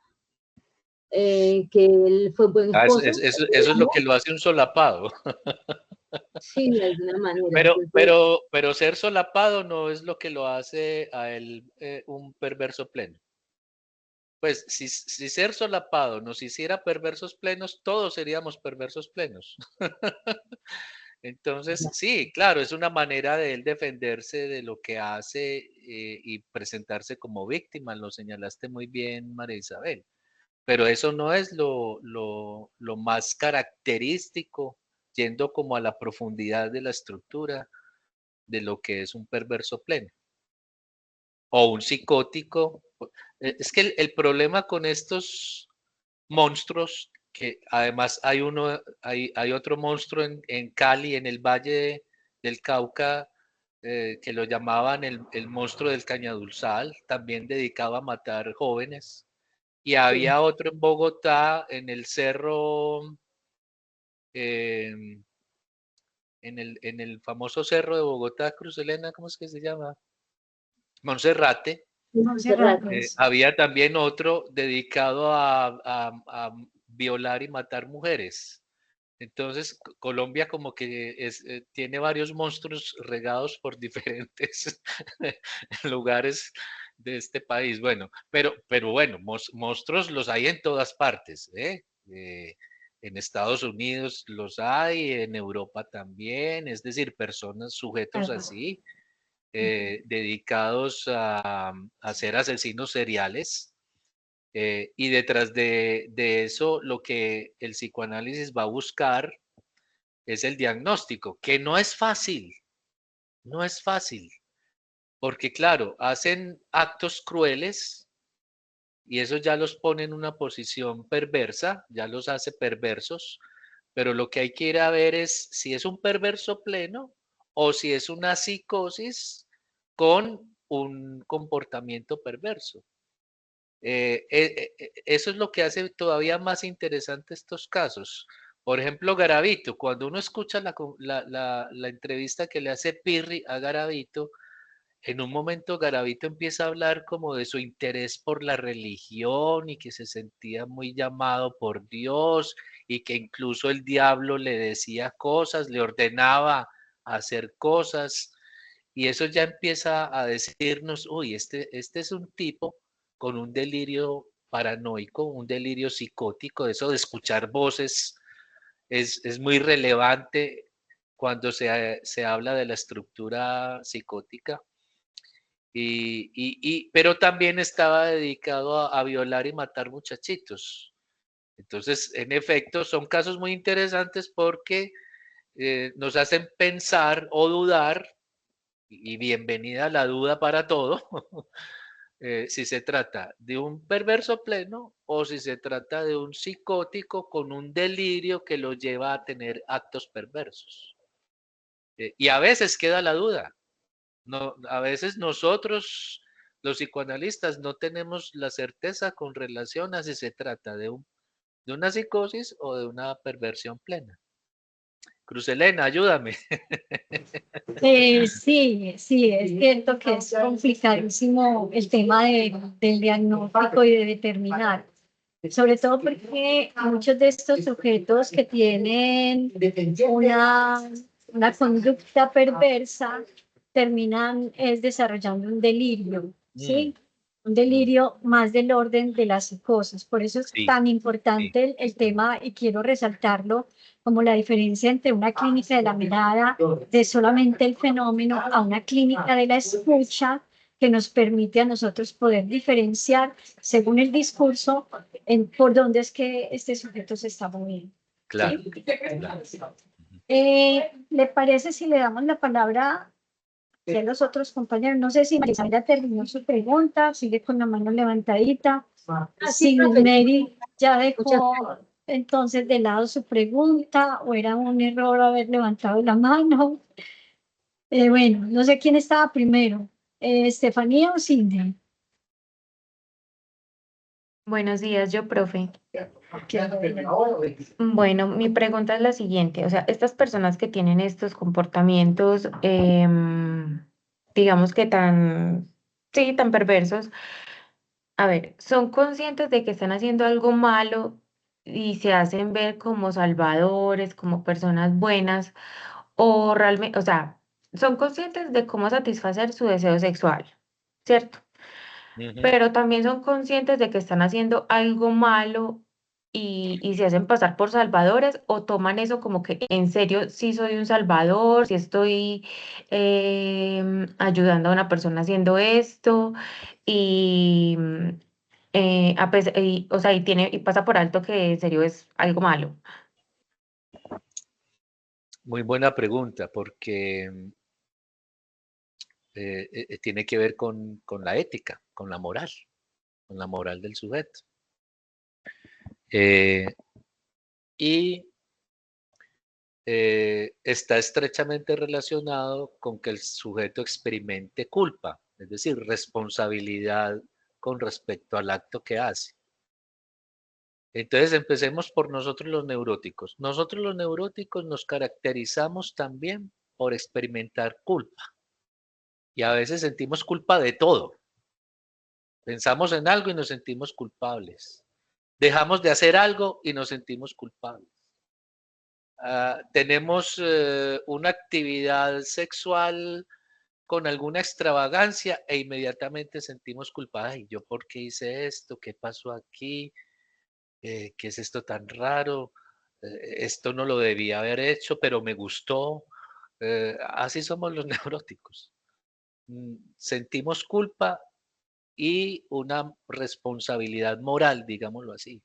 que él fue un buen Ah, esposo, eso es lo que lo hace un solapado. sí, de alguna manera. Entonces, Pero ser solapado no es lo que lo hace a él un perverso pleno. Pues si ser solapado nos hiciera perversos plenos, todos seríamos perversos plenos. Entonces, sí, claro, es una manera de él defenderse de lo que hace y presentarse como víctima. Lo señalaste muy bien, María Isabel. Pero eso no es lo más característico, yendo como a la profundidad de la estructura de lo que es un perverso pleno o un psicótico. Es que el problema con estos monstruos, que además hay otro monstruo en Cali, en el Valle del Cauca, que lo llamaban el monstruo del Cañadulzal, también dedicado a matar jóvenes. Y sí, había otro en Bogotá, en el cerro, eh, en el famoso cerro de Bogotá, Cruz Elena, ¿cómo es que se llama? Monserrate. Había también otro dedicado a violar y matar mujeres. Entonces, Colombia como que tiene varios monstruos regados por diferentes lugares de este país. Bueno, pero bueno, monstruos los hay en todas partes, ¿eh? En Estados Unidos los hay, en Europa también, es decir, personas, sujetos así, dedicados a ser asesinos seriales. Y detrás de eso, lo que el psicoanálisis va a buscar es el diagnóstico, que no es fácil, no es fácil, porque claro, hacen actos crueles y eso ya los pone en una posición perversa, ya los hace perversos, pero lo que hay que ir a ver es si es un perverso pleno o si es una psicosis con un comportamiento perverso. Eso es lo que hace todavía más interesante estos casos. Por ejemplo, Garavito, cuando uno escucha la entrevista que le hace Pirri a Garavito, en un momento Garavito empieza a hablar como de su interés por la religión y que se sentía muy llamado por Dios y que incluso el diablo le decía cosas, le ordenaba hacer cosas. Y eso ya empieza a decirnos, uy, este es un tipo con un delirio paranoico, un delirio psicótico, eso de escuchar voces es muy relevante cuando se habla de la estructura psicótica. Pero también estaba dedicado a violar y matar muchachitos. Entonces, en efecto, son casos muy interesantes porque nos hacen pensar o dudar, y bienvenida la duda para todo, si se trata de un perverso pleno o si se trata de un psicótico con un delirio que lo lleva a tener actos perversos. Y a veces queda la duda. No, a veces nosotros, los psicoanalistas, no tenemos la certeza con relación a si se trata de una psicosis o de una perversión plena. Cruz Elena, ayúdame. Sí, sí, es cierto que es complicadísimo el tema del diagnóstico y de determinar, sobre todo porque muchos de estos sujetos que tienen una conducta perversa terminan desarrollando un delirio, ¿sí? Un delirio más del orden de las psicosis. Por eso es Sí, tan importante el tema y quiero resaltarlo como la diferencia entre una clínica de la mirada de solamente el fenómeno a una clínica de la escucha que nos permite a nosotros poder diferenciar según el discurso por dónde es que este sujeto se está moviendo. claro. ¿Sí? Claro. ¿Le parece si le damos la palabra a los otros compañeros? No sé si María terminó su pregunta, sigue con la mano levantadita. Si Mary ya dejó entonces de lado su pregunta o era un error haber levantado la mano. Bueno, no sé quién estaba primero, Estefanía o Cindy. Buenos días, yo, profe. Bueno, mi pregunta es la siguiente, o sea, estas personas que tienen estos comportamientos, digamos que sí, tan perversos, a ver, ¿son conscientes de que están haciendo algo malo y se hacen ver como salvadores, como personas buenas, o realmente, o sea, son conscientes de cómo satisfacer su deseo sexual, ¿cierto? Pero también son conscientes de que están haciendo algo malo y se hacen pasar por salvadores o toman eso como que en serio sí soy un salvador, sí estoy ayudando a una persona haciendo esto y, o sea, y pasa por alto que en serio es algo malo. Muy buena pregunta, porque tiene que ver con la ética, con la moral del sujeto. Y está estrechamente relacionado con que el sujeto experimente culpa, es decir, responsabilidad con respecto al acto que hace. Entonces empecemos por nosotros los neuróticos. Nosotros los neuróticos nos caracterizamos también por experimentar culpa. Y a veces sentimos culpa de todo. Pensamos en algo y nos sentimos culpables. Dejamos de hacer algo y nos sentimos culpables. Tenemos una actividad sexual con alguna extravagancia e inmediatamente sentimos culpa. Ay, ¿yo por qué hice esto? ¿Qué pasó aquí? ¿Qué es esto tan raro? Esto no lo debía haber hecho, pero me gustó. Así somos los neuróticos. Sentimos culpa y una responsabilidad moral, digámoslo así,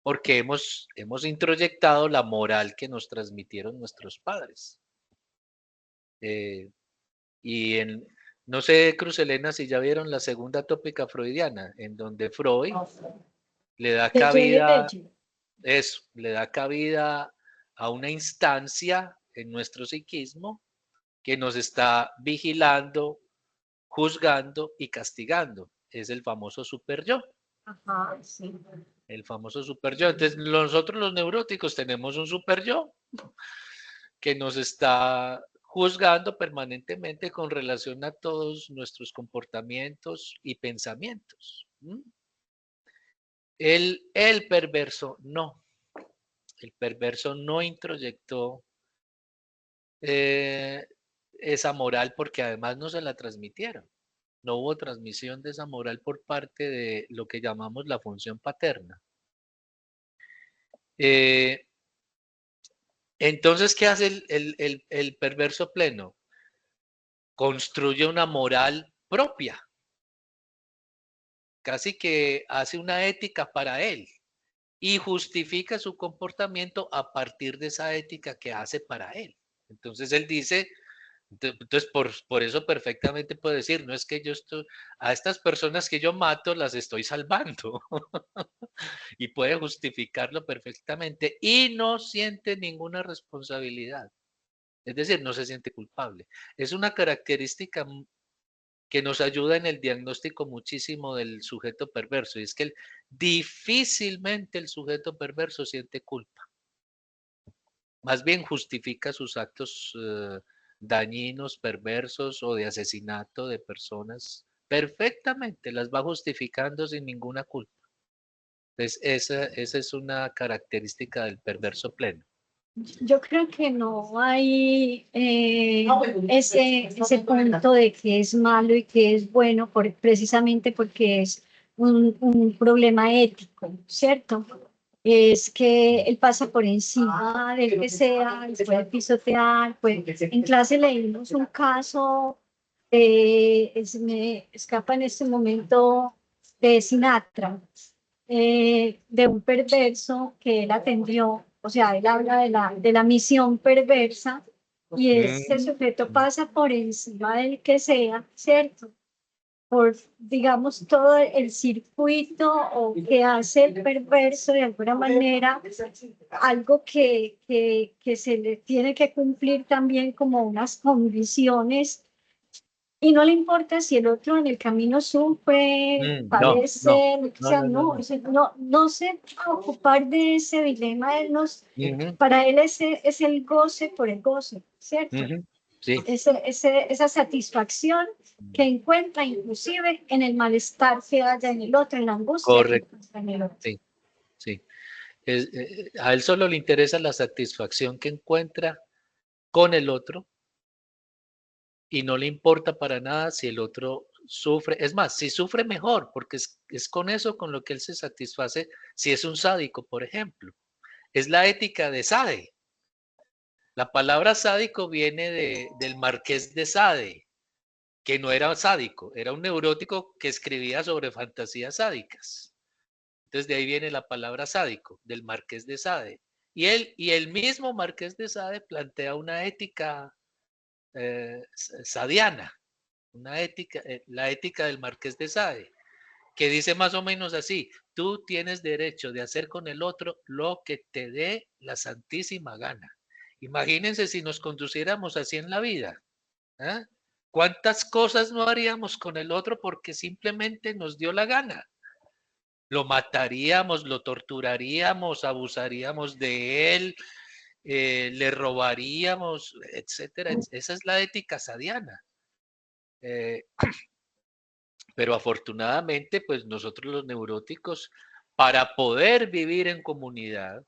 porque hemos introyectado la moral que nos transmitieron nuestros padres. No sé, Cruz Elena, si ya vieron la segunda tópica freudiana, en donde Freud le da cabida, le da cabida a una instancia en nuestro psiquismo que nos está vigilando, juzgando y castigando. Es el famoso super yo. Ajá, sí. El famoso super yo. Entonces, nosotros los neuróticos tenemos un super yo que nos está juzgando permanentemente con relación a todos nuestros comportamientos y pensamientos. El perverso no. El perverso no introyectó esa moral porque además no se la transmitieron. No hubo transmisión de esa moral por parte de lo que llamamos la función paterna. Entonces, ¿qué hace el perverso pleno? Construye una moral propia. Casi que hace una ética para él y justifica su comportamiento a partir de esa ética que hace para él. Entonces él dice, entonces por eso perfectamente puede decir, no es que yo estoy, a estas personas que yo mato las estoy salvando. Y puede justificarlo perfectamente y no siente ninguna responsabilidad. Es decir, no se siente culpable. Es una característica que nos ayuda en el diagnóstico muchísimo del sujeto perverso, y es que difícilmente el sujeto perverso siente culpa. Más bien justifica sus actos dañinos, perversos o de asesinato de personas. Perfectamente las va justificando sin ninguna culpa. Entonces, esa es una característica del perverso pleno. Yo creo que no hay ese punto de que es malo y que es bueno precisamente porque es un problema ético, ¿cierto? Es que él pasa por encima del que sea, él puede pisotear, en clase leímos un caso, me escapa en este momento, de Sinatra, de un perverso que él atendió. O sea, él habla de la misión perversa y ese sujeto pasa por encima del que sea, ¿cierto? Por, digamos, todo el circuito o que hace el perverso de alguna manera, algo que se le tiene que cumplir también como unas condiciones. Y no le importa si el otro en el camino sufre, padece, no se va a ocupar de ese dilema. Para él es el goce por el goce, ¿cierto? Sí. Esa satisfacción que encuentra inclusive en el malestar que haya en el otro, en la angustia. Correcto. En el otro. Sí, sí. A él solo le interesa la satisfacción que encuentra con el otro y no le importa para nada si el otro sufre. Es más, si sufre mejor, porque es con eso con lo que él se satisface si es un sádico, por ejemplo. Es la ética de Sade. La palabra sádico viene del Marqués de Sade, que no era sádico, era un neurótico que escribía sobre fantasías sádicas. Entonces de ahí viene la palabra sádico, del Marqués de Sade. Y el mismo Marqués de Sade plantea una ética sadiana, una ética, la ética del Marqués de Sade, que dice más o menos así: tú tienes derecho de hacer con el otro lo que te dé la santísima gana. Imagínense si nos conduciéramos así en la vida. ¿Eh? ¿Cuántas cosas no haríamos con el otro porque simplemente nos dio la gana? lo mataríamos, lo torturaríamos, abusaríamos de él, le robaríamos, etcétera. Esa es la ética sadiana. Pero afortunadamente, pues nosotros los neuróticos, para poder vivir en comunidad,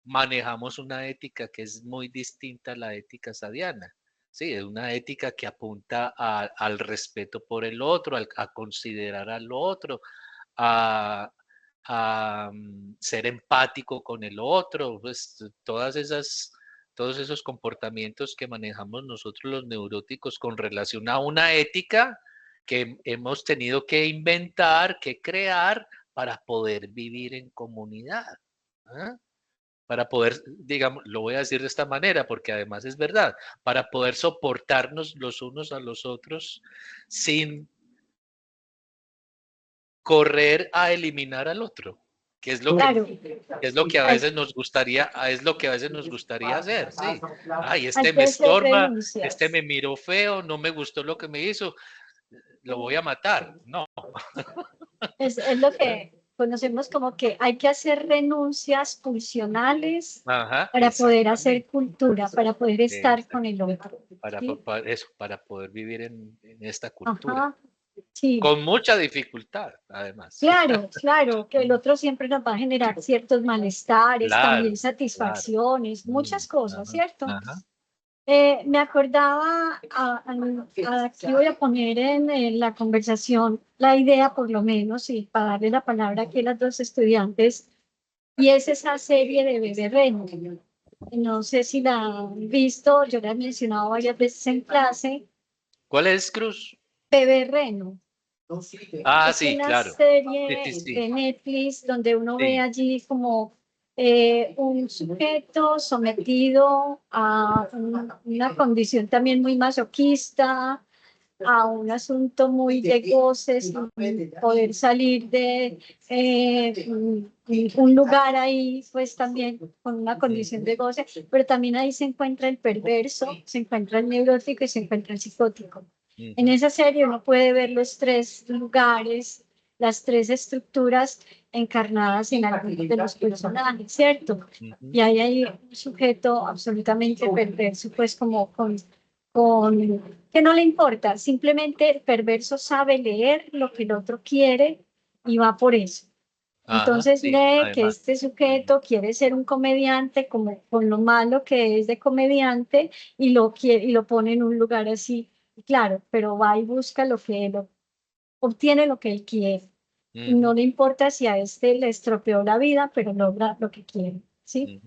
manejamos una ética que es muy distinta a la ética sadiana. Sí, es una ética que apunta al respeto por el otro, a considerar al otro, a ser empático con el otro, pues todos esos comportamientos que manejamos nosotros los neuróticos con relación a una ética que hemos tenido que inventar, que crear para poder vivir en comunidad. ¿Ah? Para poder, digamos, lo voy a decir de esta manera porque además es verdad, para poder soportarnos los unos a los otros sin correr a eliminar al otro, que es lo Claro. que es lo que a veces nos gustaría, es lo que a veces nos gustaría hacer, sí. Ay, Hay este que me hacer estorba, renuncias. este me miró feo, no me gustó lo que me hizo, lo voy a matar. No. Es lo que conocemos como que hay que hacer renuncias pulsionales Ajá, para poder hacer exactamente. cultura, para poder estar Exacto. con el otro. ¿sí? Para poder vivir en esta cultura. Ajá, sí. Con mucha dificultad, además. Claro, claro, que el otro siempre nos va a generar ciertos malestares, Claro, también claro. satisfacciones, muchas cosas, Ajá, ¿cierto? ajá. Me acordaba, aquí voy a poner en la conversación la idea, por lo menos, y para darle la palabra aquí a las dos estudiantes, y es esa serie de Bebé Reno. No sé si la han visto, yo la he mencionado varias veces en clase. ¿Cuál es, Cruz? Bebé Reno. Ah, Es sí, una claro. serie Sí, sí, sí. de Netflix donde uno ve Sí. allí como un sujeto sometido a una condición también muy masoquista, a un asunto muy de goces, poder salir de un lugar ahí, pues también con una condición de goce, pero también ahí se encuentra el perverso, se encuentra el neurótico y se encuentra el psicótico. En esa serie uno puede ver los tres lugares, las tres estructuras encarnadas en algunos de los personajes, ¿cierto? Y ahí hay un sujeto absolutamente perverso, pues como con que no le importa, simplemente el perverso sabe leer lo que el otro quiere y va por eso. Ajá, Entonces sí, lee que además. este sujeto quiere ser un comediante como con lo malo que es de comediante y lo quiere y lo pone en un lugar así, claro, pero va y busca lo que él obtiene lo que él quiere. Y no le importa si a este le estropeó la vida, pero logra lo que quiere, ¿sí?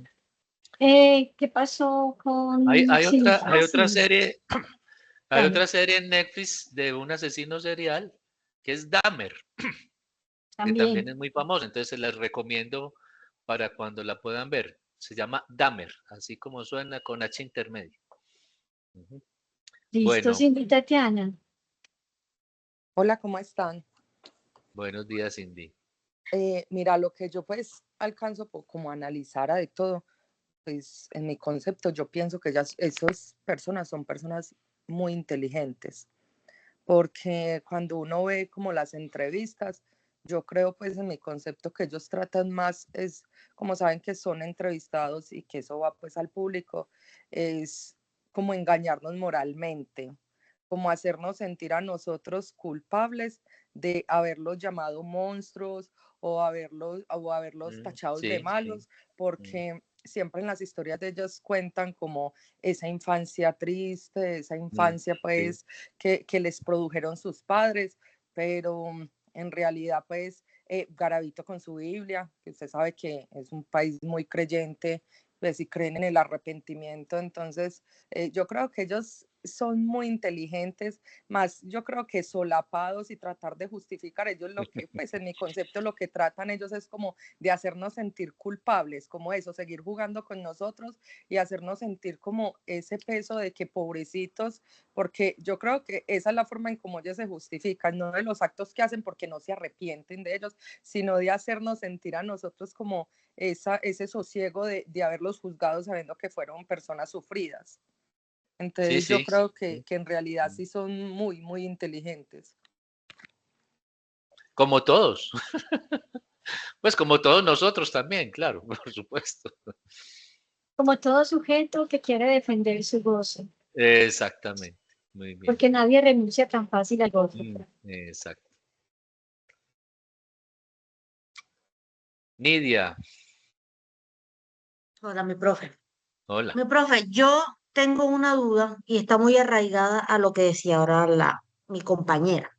¿Qué pasó con Hay sí, otra sí, serie, hay dale. otra serie en Netflix de un asesino serial que es Dahmer, que también es También. muy famosa, entonces se las recomiendo para cuando la puedan ver. Se llama Dahmer, así como suena con H intermedio. Listo, Bueno, Cindy, Tatiana. Hola, ¿cómo están? buenos días, Cindy. Mira, lo que yo pues alcanzo como a analizar de todo, pues en mi concepto yo pienso que esas personas son personas muy inteligentes, porque cuando uno ve como las entrevistas, yo creo pues en mi concepto que ellos tratan más, es como saben que son entrevistados y que eso va pues al público, es como engañarnos moralmente, como hacernos sentir a nosotros culpables de haberlos llamado monstruos o haberlos tachados de Sí, sí. malos, porque siempre en las historias de ellos cuentan como esa infancia triste, esa infancia Sí. pues que les produjeron sus padres, pero en realidad pues Garavito con su Biblia, que usted sabe que es un país muy creyente, pues si creen en el arrepentimiento, entonces yo creo que ellos son muy inteligentes, más yo creo que solapados y tratar de justificar ellos lo que, pues en mi concepto lo que tratan ellos es como de hacernos sentir culpables, como eso, seguir jugando con nosotros y hacernos sentir como ese peso de que pobrecitos, porque yo creo que esa es la forma en cómo ellos se justifican, no de los actos que hacen porque no se arrepienten de ellos, sino de hacernos sentir a nosotros como ese sosiego de haberlos juzgado sabiendo que fueron personas sufridas. Sí, Entonces yo sí. creo que en realidad sí son muy, muy inteligentes. Como todos. Pues como todos nosotros también, claro, por supuesto. Como todo sujeto que quiere defender su goce, Exactamente. Muy bien. porque nadie renuncia tan fácil al goce. Exacto. Nidia, Hola, mi profe. hola. Mi profe, yo tengo una duda y está muy arraigada a lo que decía ahora mi compañera.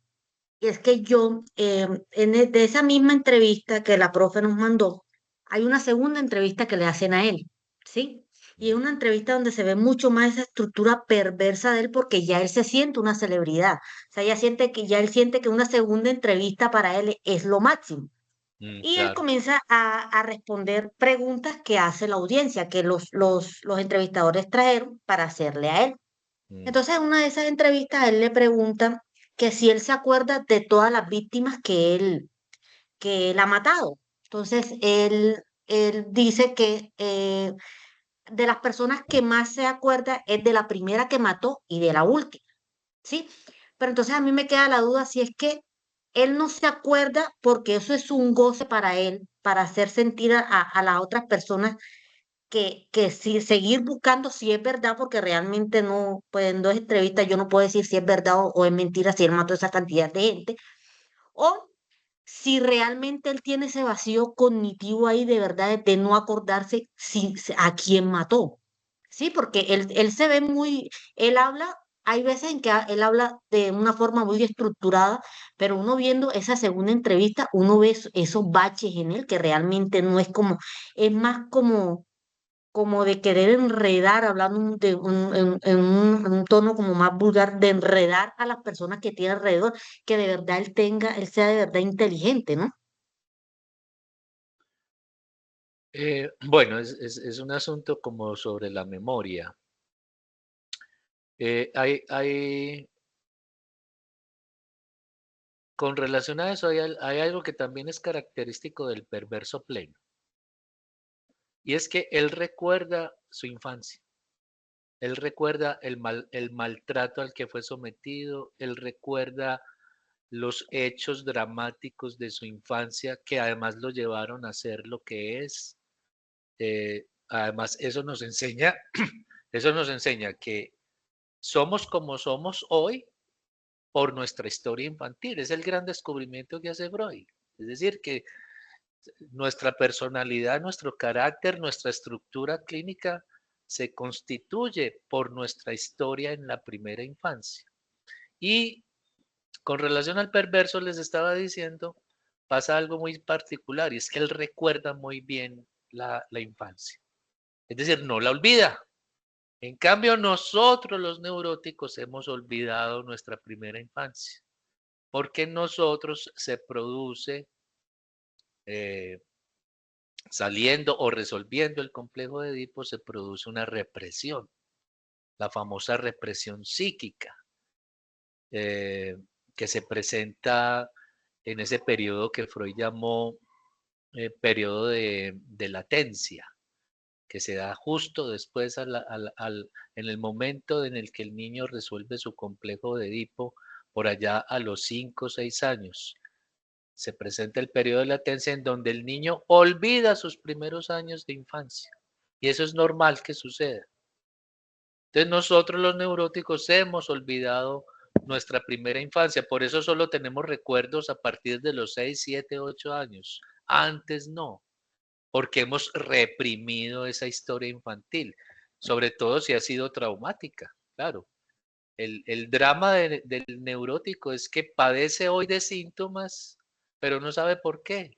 Y es que yo, de esa misma entrevista que la profe nos mandó, hay una segunda entrevista que le hacen a él, ¿sí? Y es una entrevista donde se ve mucho más esa estructura perversa de él porque ya él se siente una celebridad. O sea, ya él siente que una segunda entrevista para él es lo máximo. Y él Claro. comienza a responder preguntas que hace la audiencia, que los entrevistadores trajeron para hacerle a él. Mm, Entonces, en una de esas entrevistas, a él le preguntan que si él se acuerda de todas las víctimas que él ha matado. Entonces, él dice que de las personas que más se acuerda es de la primera que mató y de la última, ¿sí? Pero entonces a mí me queda la duda si es que él no se acuerda porque eso es un goce para él, para hacer sentir a las otras personas que si seguir buscando si es verdad, porque realmente no, pues en dos entrevistas yo no puedo decir si es verdad o es mentira, si él mató a esa cantidad de gente, o si realmente él tiene ese vacío cognitivo ahí de verdad de no acordarse a quién mató. Sí, porque él se ve muy, él habla, hay veces en que él habla de una forma muy estructurada, pero uno viendo esa segunda entrevista, uno ve esos baches en él que realmente no es como, es más como de querer enredar, hablando en un tono como más vulgar, de enredar a las personas que tiene alrededor, que de verdad él sea de verdad inteligente, ¿no? Bueno, es un asunto como sobre la memoria. Con relación a eso, hay algo que también es característico del perverso pleno. Y es que él recuerda su infancia. Él recuerda el maltrato al que fue sometido. Él recuerda los hechos dramáticos de su infancia que además lo llevaron a ser lo que es. Además, eso nos enseña que somos como somos hoy por nuestra historia infantil. Es el gran descubrimiento que hace Freud. Es decir, que nuestra personalidad, nuestro carácter, nuestra estructura clínica se constituye por nuestra historia en la primera infancia. Y con relación al perverso, les estaba diciendo, pasa algo muy particular y es que él recuerda muy bien la infancia. Es decir, no la olvida. En cambio, nosotros los neuróticos hemos olvidado nuestra primera infancia, porque en nosotros se produce, saliendo o resolviendo el complejo de Edipo, se produce una represión, la famosa represión psíquica, eh, que se presenta en ese periodo que Freud llamó periodo de latencia, que se da justo después en el momento en el que el niño resuelve su complejo de Edipo, por allá a los 5 o 6 años. Se presenta el periodo de latencia en donde el niño olvida sus primeros años de infancia. Y eso es normal que suceda. Entonces nosotros los neuróticos hemos olvidado nuestra primera infancia. Por eso solo tenemos recuerdos a partir de los 6, 7, 8 años. Antes no, porque hemos reprimido esa historia infantil, sobre todo si ha sido traumática, claro. El drama del neurótico es que padece hoy de síntomas, pero no sabe por qué,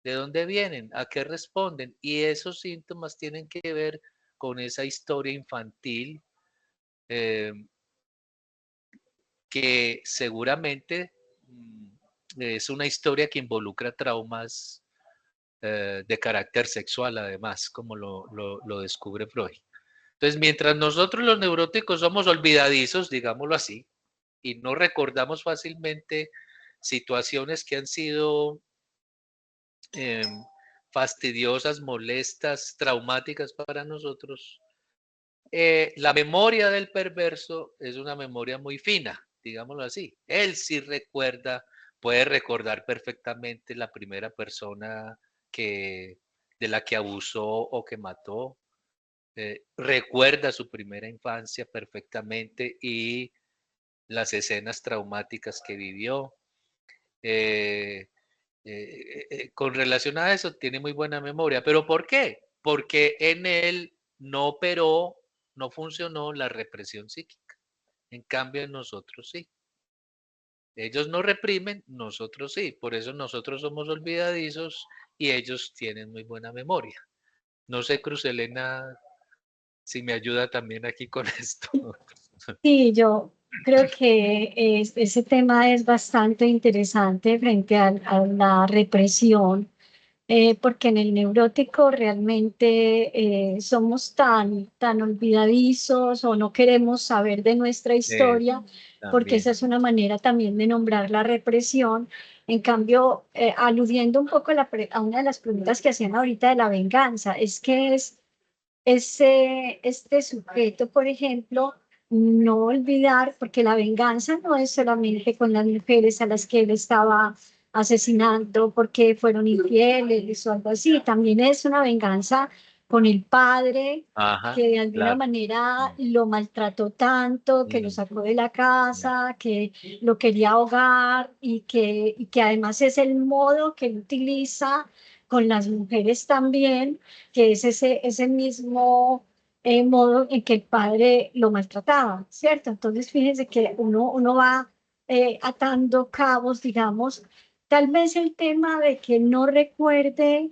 de dónde vienen, a qué responden. Y esos síntomas tienen que ver con esa historia infantil eh, que seguramente es una historia que involucra traumas de carácter sexual, además, como lo descubre Freud. Entonces, mientras nosotros los neuróticos somos olvidadizos, digámoslo así, y no recordamos fácilmente situaciones que han sido eh, fastidiosas, molestas, traumáticas para nosotros, la memoria del perverso es una memoria muy fina, digámoslo así. Él sí recuerda puede recordar perfectamente la primera persona de la que abusó o que mató. Recuerda su primera infancia perfectamente y las escenas traumáticas que vivió. Con relación a eso, tiene muy buena memoria. ¿Pero por qué? Porque en él no operó, no funcionó la represión psíquica. En cambio, en nosotros sí. Ellos no reprimen, nosotros sí. Por eso nosotros somos olvidadizos y ellos tienen muy buena memoria. No sé, Cruz Elena, si me ayuda también aquí con esto. Sí, yo creo que ese tema es bastante interesante frente a la represión, porque en el neurótico realmente somos tan olvidadizos o no queremos saber de nuestra historia, porque esa También. es una manera también de nombrar la represión. En cambio, aludiendo un poco a una de las preguntas que hacían ahorita de la venganza, es que este sujeto, por ejemplo, no olvidar, porque la venganza no es solamente con las mujeres a las que él estaba asesinando porque fueron infieles o algo así, también es una venganza con el padre Ajá, que de alguna claro. manera lo maltrató tanto, que lo Mm, sacó de la claro. casa, que lo quería ahogar y que además es el modo que él utiliza con las mujeres también, que es ese mismo modo en que el padre lo maltrataba, ¿cierto? Entonces, fíjense que uno va atando cabos, digamos, tal vez el tema de que no recuerde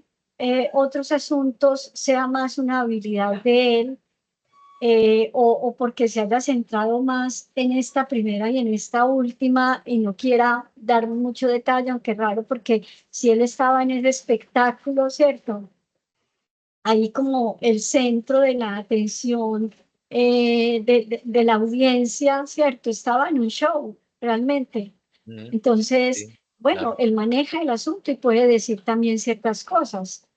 otros asuntos sea más una habilidad de él, o porque se haya centrado más en esta primera y en esta última y no quiera dar mucho detalle, aunque es raro, porque si él estaba en ese espectáculo, ¿cierto? Ahí como el centro de la atención de la audiencia, ¿cierto? Estaba en un show, realmente. Mm, Entonces, sí, bueno, claro. él maneja el asunto y puede decir también ciertas cosas.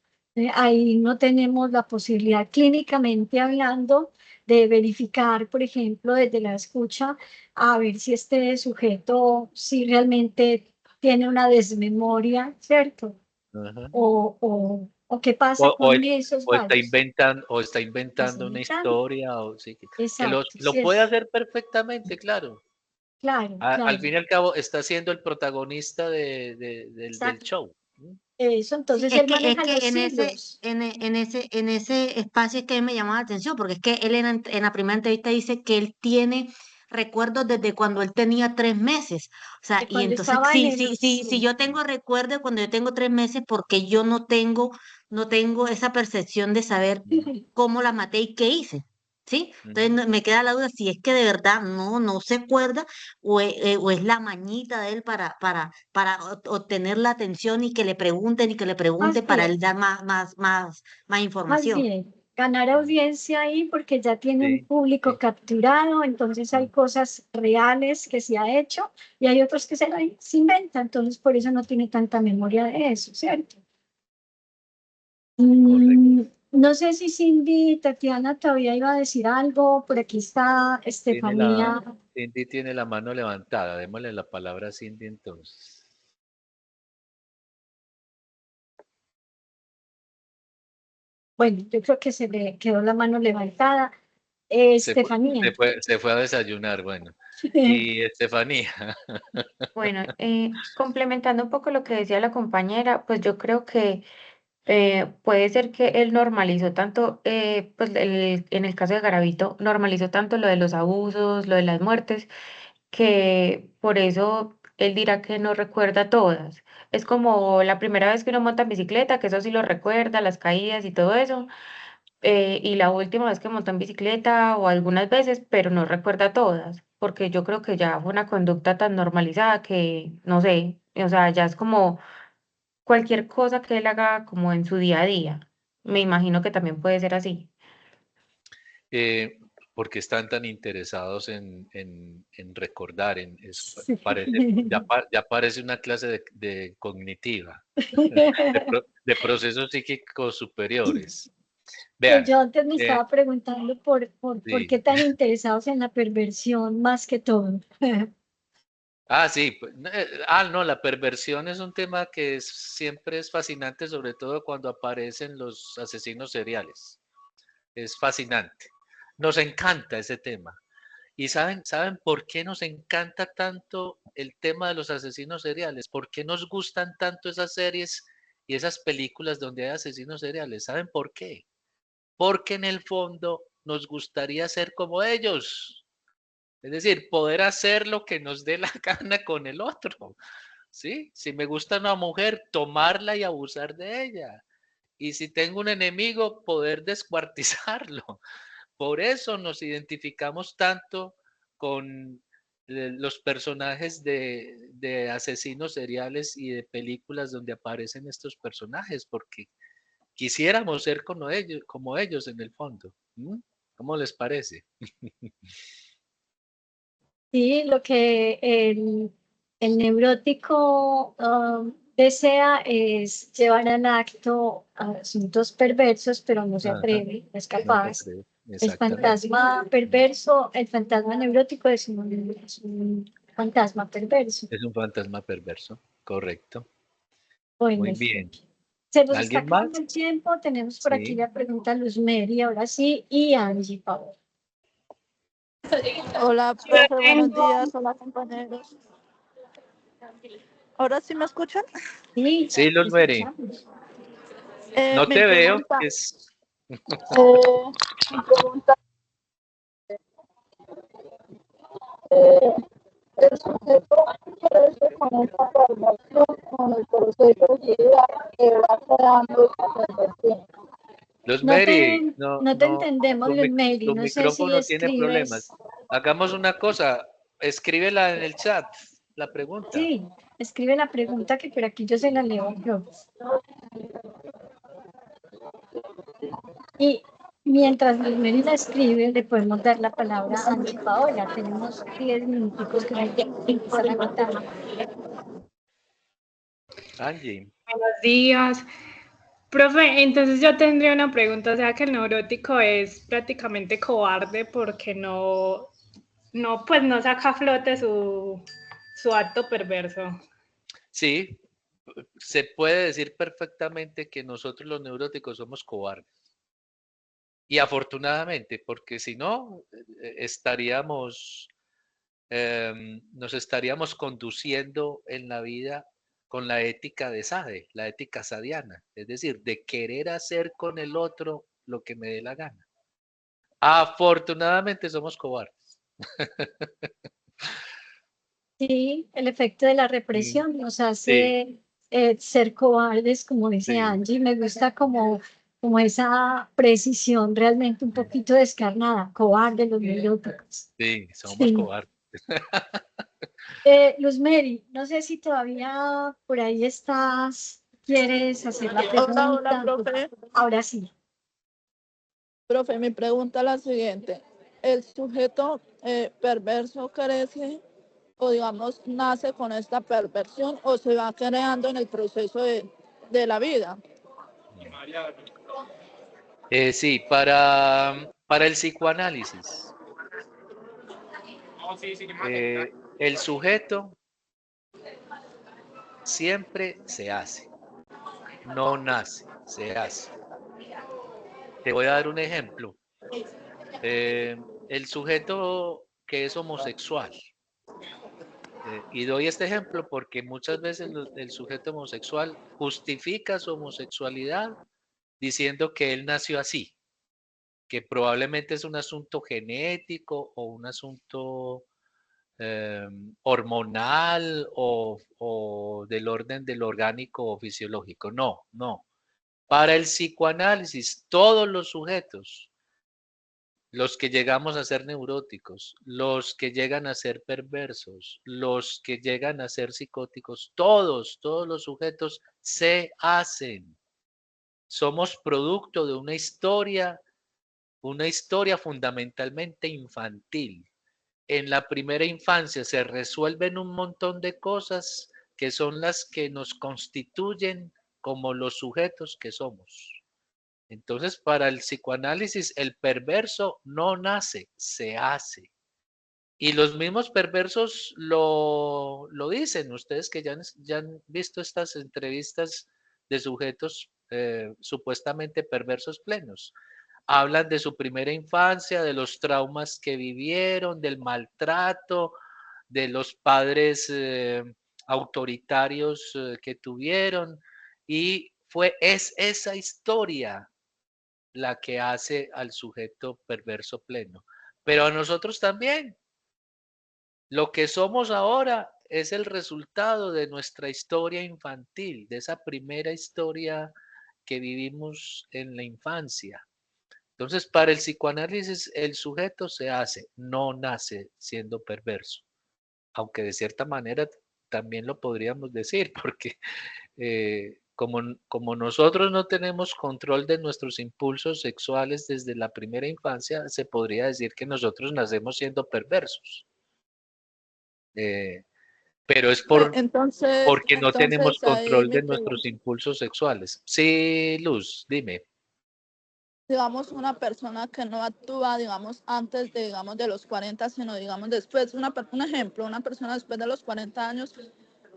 Ahí no tenemos la posibilidad clínicamente hablando de verificar, por ejemplo, desde la escucha, a ver si este sujeto, si realmente tiene una desmemoria, ¿cierto? Ajá. O qué pasa O, o con es- esos o está fallos. inventando una Facilitan. historia, o sí, Exacto, lo sí puede es. hacer perfectamente, claro. Claro, Al claro. fin y al cabo, está siendo el protagonista del Exacto. show. ¿Mm? Eso, Sí, entonces él es maneja que los hilos. en ese espacio es que me llamó la atención, porque es que él en la primera entrevista dice que él tiene recuerdos desde cuando él tenía 3 meses. O sea, De y cuando entonces, estaba en el... si Sí. yo tengo recuerdos cuando yo tengo 3 meses, porque yo no tengo esa percepción de saber Mm, cómo la maté y qué hice. ¿Sí? Entonces ujú. me queda la duda si es que de verdad no se acuerda o es la mañita de él para obtener la atención y que le pregunten y que le Más pregunten para él bien, dar más más información. bien. Ganar audiencia ahí porque ya tiene un Sí, público sí. capturado, entonces hay Mm. cosas reales que se ha hecho y hay otros que se inventan, entonces por eso no tiene tanta memoria de eso, ¿cierto? Correcto. No sé si Cindy, Tatiana todavía iba a decir algo. Por aquí está Estefanía. Cindy tiene la mano levantada. Démosle la palabra a Cindy entonces. Bueno, yo creo que se le quedó la mano levantada. Se fue, Estefanía. se fue a desayunar, bueno. Y Estefanía. Bueno, complementando un poco lo que decía la compañera, pues yo creo que puede ser que él normalizó tanto, pues en el caso de Garavito, normalizó tanto lo de los abusos, lo de las muertes, que por eso él dirá que no recuerda todas. Es como la primera vez que uno monta en bicicleta, que eso sí lo recuerda, las caídas y todo eso, y la última vez que montó en bicicleta o algunas veces, pero no recuerda todas, porque yo creo que ya fue una conducta tan normalizada que, no sé, o sea, ya es como cualquier cosa que él haga como en su día a día. Me imagino que también puede ser así. eh, porque están tan interesados en recordar, Sí. ya parece una clase de cognitiva, de procesos psíquicos superiores. Pues Vean, yo antes me eh, estaba preguntando por qué sí, tan interesados en la perversión más que todo. Ah, sí. No, la perversión es un tema que siempre es fascinante, sobre todo cuando aparecen los asesinos seriales. Es fascinante. Nos encanta ese tema. ¿Y saben por qué nos encanta tanto el tema de los asesinos seriales? ¿Por qué nos gustan tanto esas series y esas películas donde hay asesinos seriales? ¿Saben por qué? Porque en el fondo nos gustaría ser como ellos. Es decir, poder hacer lo que nos dé la gana con el otro. ¿Sí? Si me gusta una mujer, tomarla y abusar de ella. Y si tengo un enemigo, poder descuartizarlo. Por eso nos identificamos tanto con los personajes de asesinos seriales y de películas donde aparecen estos personajes, porque quisiéramos ser como ellos en el fondo. ¿Mm? ¿Cómo les parece? Sí, lo que el neurótico desea es llevar al acto asuntos perversos, pero no se Ajá, atreve, no es no se capaz. atreve. El Exactamente. fantasma perverso, el fantasma neurótico es un fantasma perverso. Es un fantasma perverso, correcto. Bueno, Muy bien. se nos está ¿Alguien más? acabando el tiempo. Tenemos por aquí Sí. la pregunta Luz Mary, ahora sí, y Angie, por favor. Hola, profe, buenos días. Hola, compañeros. ¿Ahora sí me escuchan? Sí, Sí, te Luz Mary. escuchamos. No Mi te veo. pregunta, Es... mi pregunta, eh, el sujeto crece con esta formación, con el proceso de vida que va creando esa perversión. Luz No Mary, te, no, no te no, entendemos, Luz Mary. tu No sé si micrófono tiene escribes. problemas. Hagamos una cosa, escríbela en el chat, la pregunta. Sí, escribe la pregunta que por aquí yo se la leo, profe. Y mientras Luz Mary la escribe, le podemos dar la palabra a Angie Paola. Tenemos 10 minuticos que están agotando. Angie. Buenos días. Profe, entonces yo tendría una pregunta, o sea que el neurótico es prácticamente cobarde porque pues no saca a flote su acto perverso. Sí, se puede decir perfectamente que nosotros los neuróticos somos cobardes. Y afortunadamente, porque si no, nos estaríamos conduciendo en la vida con la ética de Sade, la ética sadiana, es decir, de querer hacer con el otro lo que me dé la gana. Afortunadamente somos cobardes. Sí, el efecto de la Mm, represión nos sí, hace ser cobardes, como dice sí, Angie. Me gusta como esa precisión realmente un poquito descarnada, cobarde los neuróticos. sí, somos Sí. cobardes. Luz Mary, no sé si todavía por ahí estás, quieres hacer la Hola, pregunta. profe. Ahora sí. Profe, mi pregunta es la siguiente. ¿El sujeto perverso crece o, digamos, nace con esta perversión o se va creando en el proceso de la vida? Sí, para el psicoanálisis, el sujeto siempre se hace, no nace, se hace. Te voy a dar un ejemplo. El sujeto que es homosexual, y doy este ejemplo porque muchas veces el sujeto homosexual justifica su homosexualidad diciendo que él nació así, que probablemente es un asunto genético o un asunto hormonal o del orden del orgánico o fisiológico. No, no. Para el psicoanálisis, todos los sujetos, los que llegamos a ser neuróticos, los que llegan a ser perversos, los que llegan a ser psicóticos, todos los sujetos se hacen. Somos producto de una historia fundamentalmente infantil. En la primera infancia se resuelven un montón de cosas que son las que nos constituyen como los sujetos que somos. Entonces, para el psicoanálisis, el perverso no nace, se hace. Y los mismos perversos lo dicen, ustedes que ya han visto estas entrevistas de sujetos supuestamente perversos plenos. Hablan de su primera infancia, de los traumas que vivieron, del maltrato, de los padres autoritarios que tuvieron. Y es esa historia la que hace al sujeto perverso pleno. Pero a nosotros también. Lo que somos ahora es el resultado de nuestra historia infantil, de esa primera historia que vivimos en la infancia. Entonces, para el psicoanálisis, el sujeto se hace, no nace siendo perverso. Aunque de cierta manera también lo podríamos decir, porque como nosotros no tenemos control de nuestros impulsos sexuales desde la primera infancia, se podría decir que nosotros nacemos siendo perversos. Pero es porque no tenemos ahí control mi de nuestros pregunta. impulsos sexuales. Sí, Luz, dime. Digamos, una persona que no actúa, digamos, antes de, digamos, de los 40, sino, digamos, después, un ejemplo, una persona después de los 40 años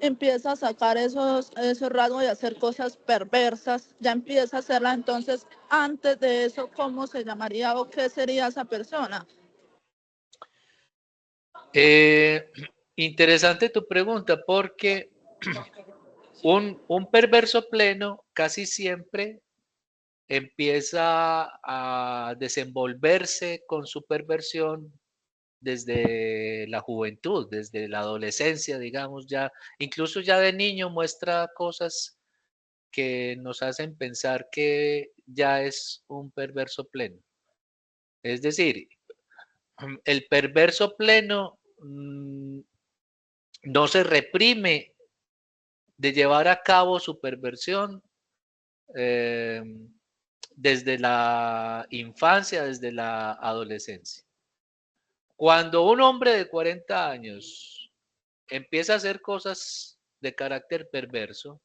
empieza a sacar esos rasgos y hacer cosas perversas, ya empieza a hacerla, entonces, antes de eso, ¿cómo se llamaría o qué sería esa persona? Interesante tu pregunta, porque un perverso pleno casi siempre empieza a desenvolverse con su perversión desde la juventud, desde la adolescencia, digamos, ya, incluso ya de niño muestra cosas que nos hacen pensar que ya es un perverso pleno. Es decir, el perverso pleno no se reprime de llevar a cabo su perversión desde la infancia, desde la adolescencia. Cuando un hombre de 40 años empieza a hacer cosas de carácter perverso,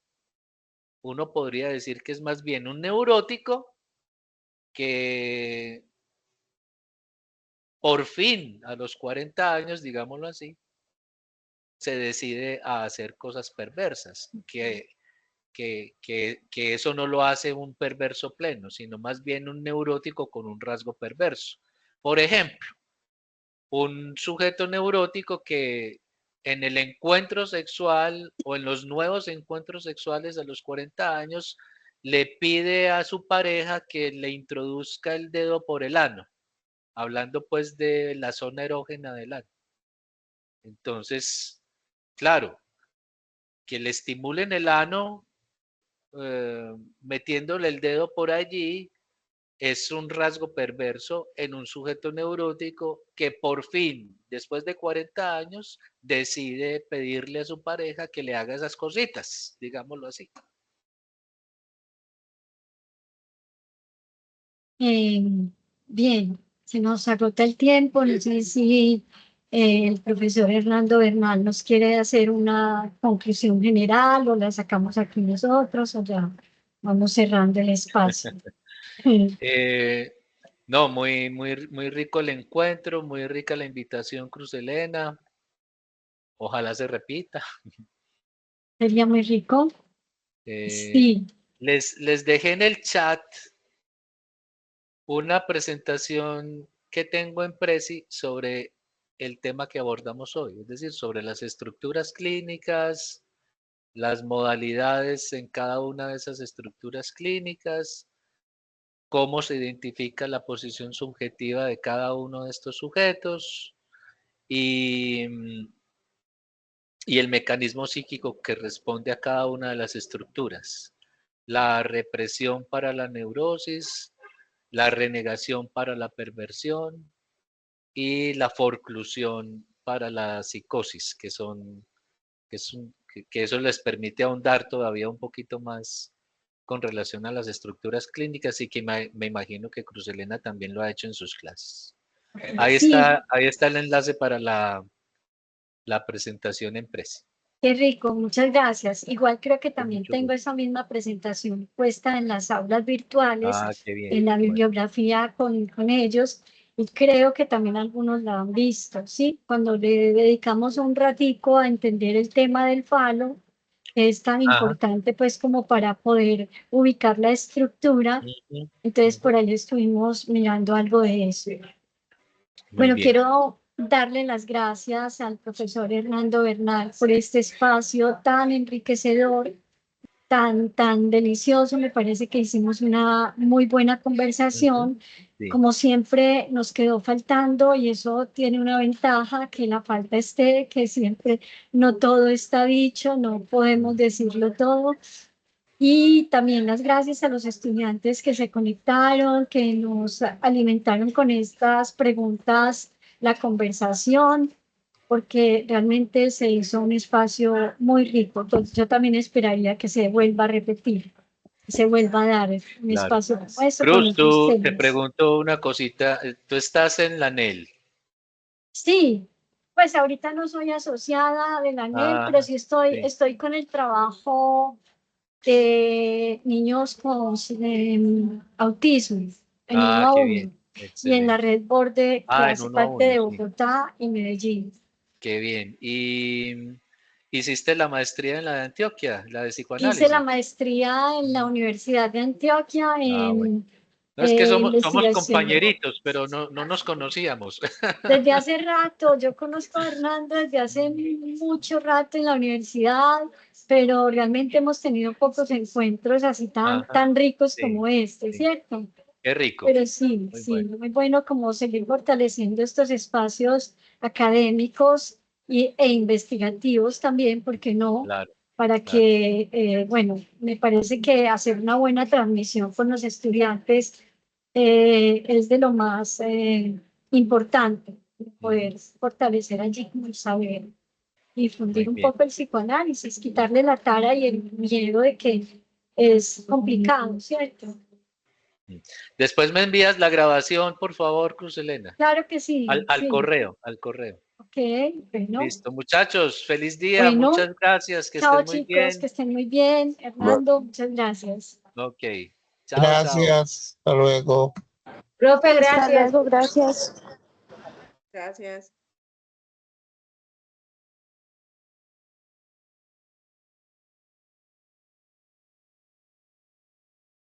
uno podría decir que es más bien un neurótico que por fin, a los 40 años, digámoslo así, se decide a hacer cosas perversas, que eso no lo hace un perverso pleno, sino más bien un neurótico con un rasgo perverso. Por ejemplo, un sujeto neurótico que en el encuentro sexual o en los nuevos encuentros sexuales a los 40 años le pide a su pareja que le introduzca el dedo por el ano, hablando pues de la zona erógena del ano. Entonces, claro, que le estimulen el ano metiéndole el dedo por allí es un rasgo perverso en un sujeto neurótico que por fin, después de 40 años, decide pedirle a su pareja que le haga esas cositas, digámoslo así. Bien, se nos agota el tiempo. No sé si el profesor Hernando Bernal nos quiere hacer una conclusión general o la sacamos aquí nosotros o ya vamos cerrando el espacio. No, muy rico el encuentro, muy rica la invitación, Cruz Elena. Ojalá se repita. Sería muy rico. Sí. Les dejé en el chat una presentación que tengo en Prezi sobre el tema que abordamos hoy, es decir, sobre las estructuras clínicas, las modalidades en cada una de esas estructuras clínicas, cómo se identifica la posición subjetiva de cada uno de estos sujetos y el mecanismo psíquico que responde a cada una de las estructuras. La represión para la neurosis, la renegación para la perversión y la forclusión para la psicosis, que eso les permite ahondar todavía un poquito más con relación a las estructuras clínicas y que me imagino que Cruz Elena también lo ha hecho en sus clases. Ahí está el enlace para la presentación en Prezi. Qué rico, muchas gracias. Igual creo que también tengo esa misma presentación puesta en las aulas virtuales, Ah, qué bien. en la bibliografía con ellos. y creo que también algunos la han visto, ¿sí? Cuando le dedicamos un ratico a entender el tema del falo, que es tan Ajá. importante pues como para poder ubicar la estructura, Ujú, entonces ujú. por ahí estuvimos mirando algo de eso. Muy Bueno, bien. quiero darle las gracias al profesor Hernando Bernal por este espacio tan enriquecedor, tan delicioso. Me parece que hicimos una muy buena Ujú, conversación. sí, Como siempre nos quedó faltando y eso tiene una ventaja, que la falta esté, que siempre no todo está dicho, no podemos decirlo todo. Y también las gracias a los estudiantes que se conectaron, que nos alimentaron con estas preguntas, la conversación, porque realmente se hizo un espacio muy rico. Entonces yo también esperaría que se vuelva a repetir, que se vuelva a dar un claro. espacio como eso con Cruz, otros tú te temas. pregunto una cosita. Tú estás en la NEL. Sí, pues ahorita no soy asociada de la ANEL, pero Ah, sí estoy, sí. estoy con el trabajo de niños con autismo en Ah, uno a qué bien. uno y en la Excelente. red Borde que Ah, en hace uno a parte uno, de sí. Bogotá y Medellín. Qué bien. ¿Y hiciste la maestría en la de Antioquia, la de Hice la psicoanálisis? maestría en la Universidad de Antioquia Ah, bueno. en No, es que somos investigación. compañeritos, pero no nos conocíamos. Desde hace rato, yo conozco a Hernando desde hace mucho rato en la universidad, pero realmente hemos tenido pocos encuentros así Ajá, tan ricos sí, como este, sí. ¿cierto? Qué rico. Pero sí, Muy sí, bueno. muy bueno como seguir fortaleciendo estos espacios académicos e investigativos también, ¿por qué no? Claro, Para claro. que, bueno, me parece que hacer una buena transmisión con los estudiantes es de lo más importante, poder Ujú, fortalecer allí como el saber, muy difundir un bien. poco el psicoanálisis, quitarle la tara y el miedo de que es complicado, ¿cierto? Después me envías la grabación, por favor, Cruz Elena. Claro que sí, Al sí. correo, al correo. Ok, bueno, Listo, muchachos, feliz día, bueno. muchas gracias, que Chao estén muy chicos, que bien. estén muy bien. Hernando, muchas gracias. Ok, chao, chao. Gracias, hasta luego. Profe, Hasta gracias. luego, gracias. Gracias.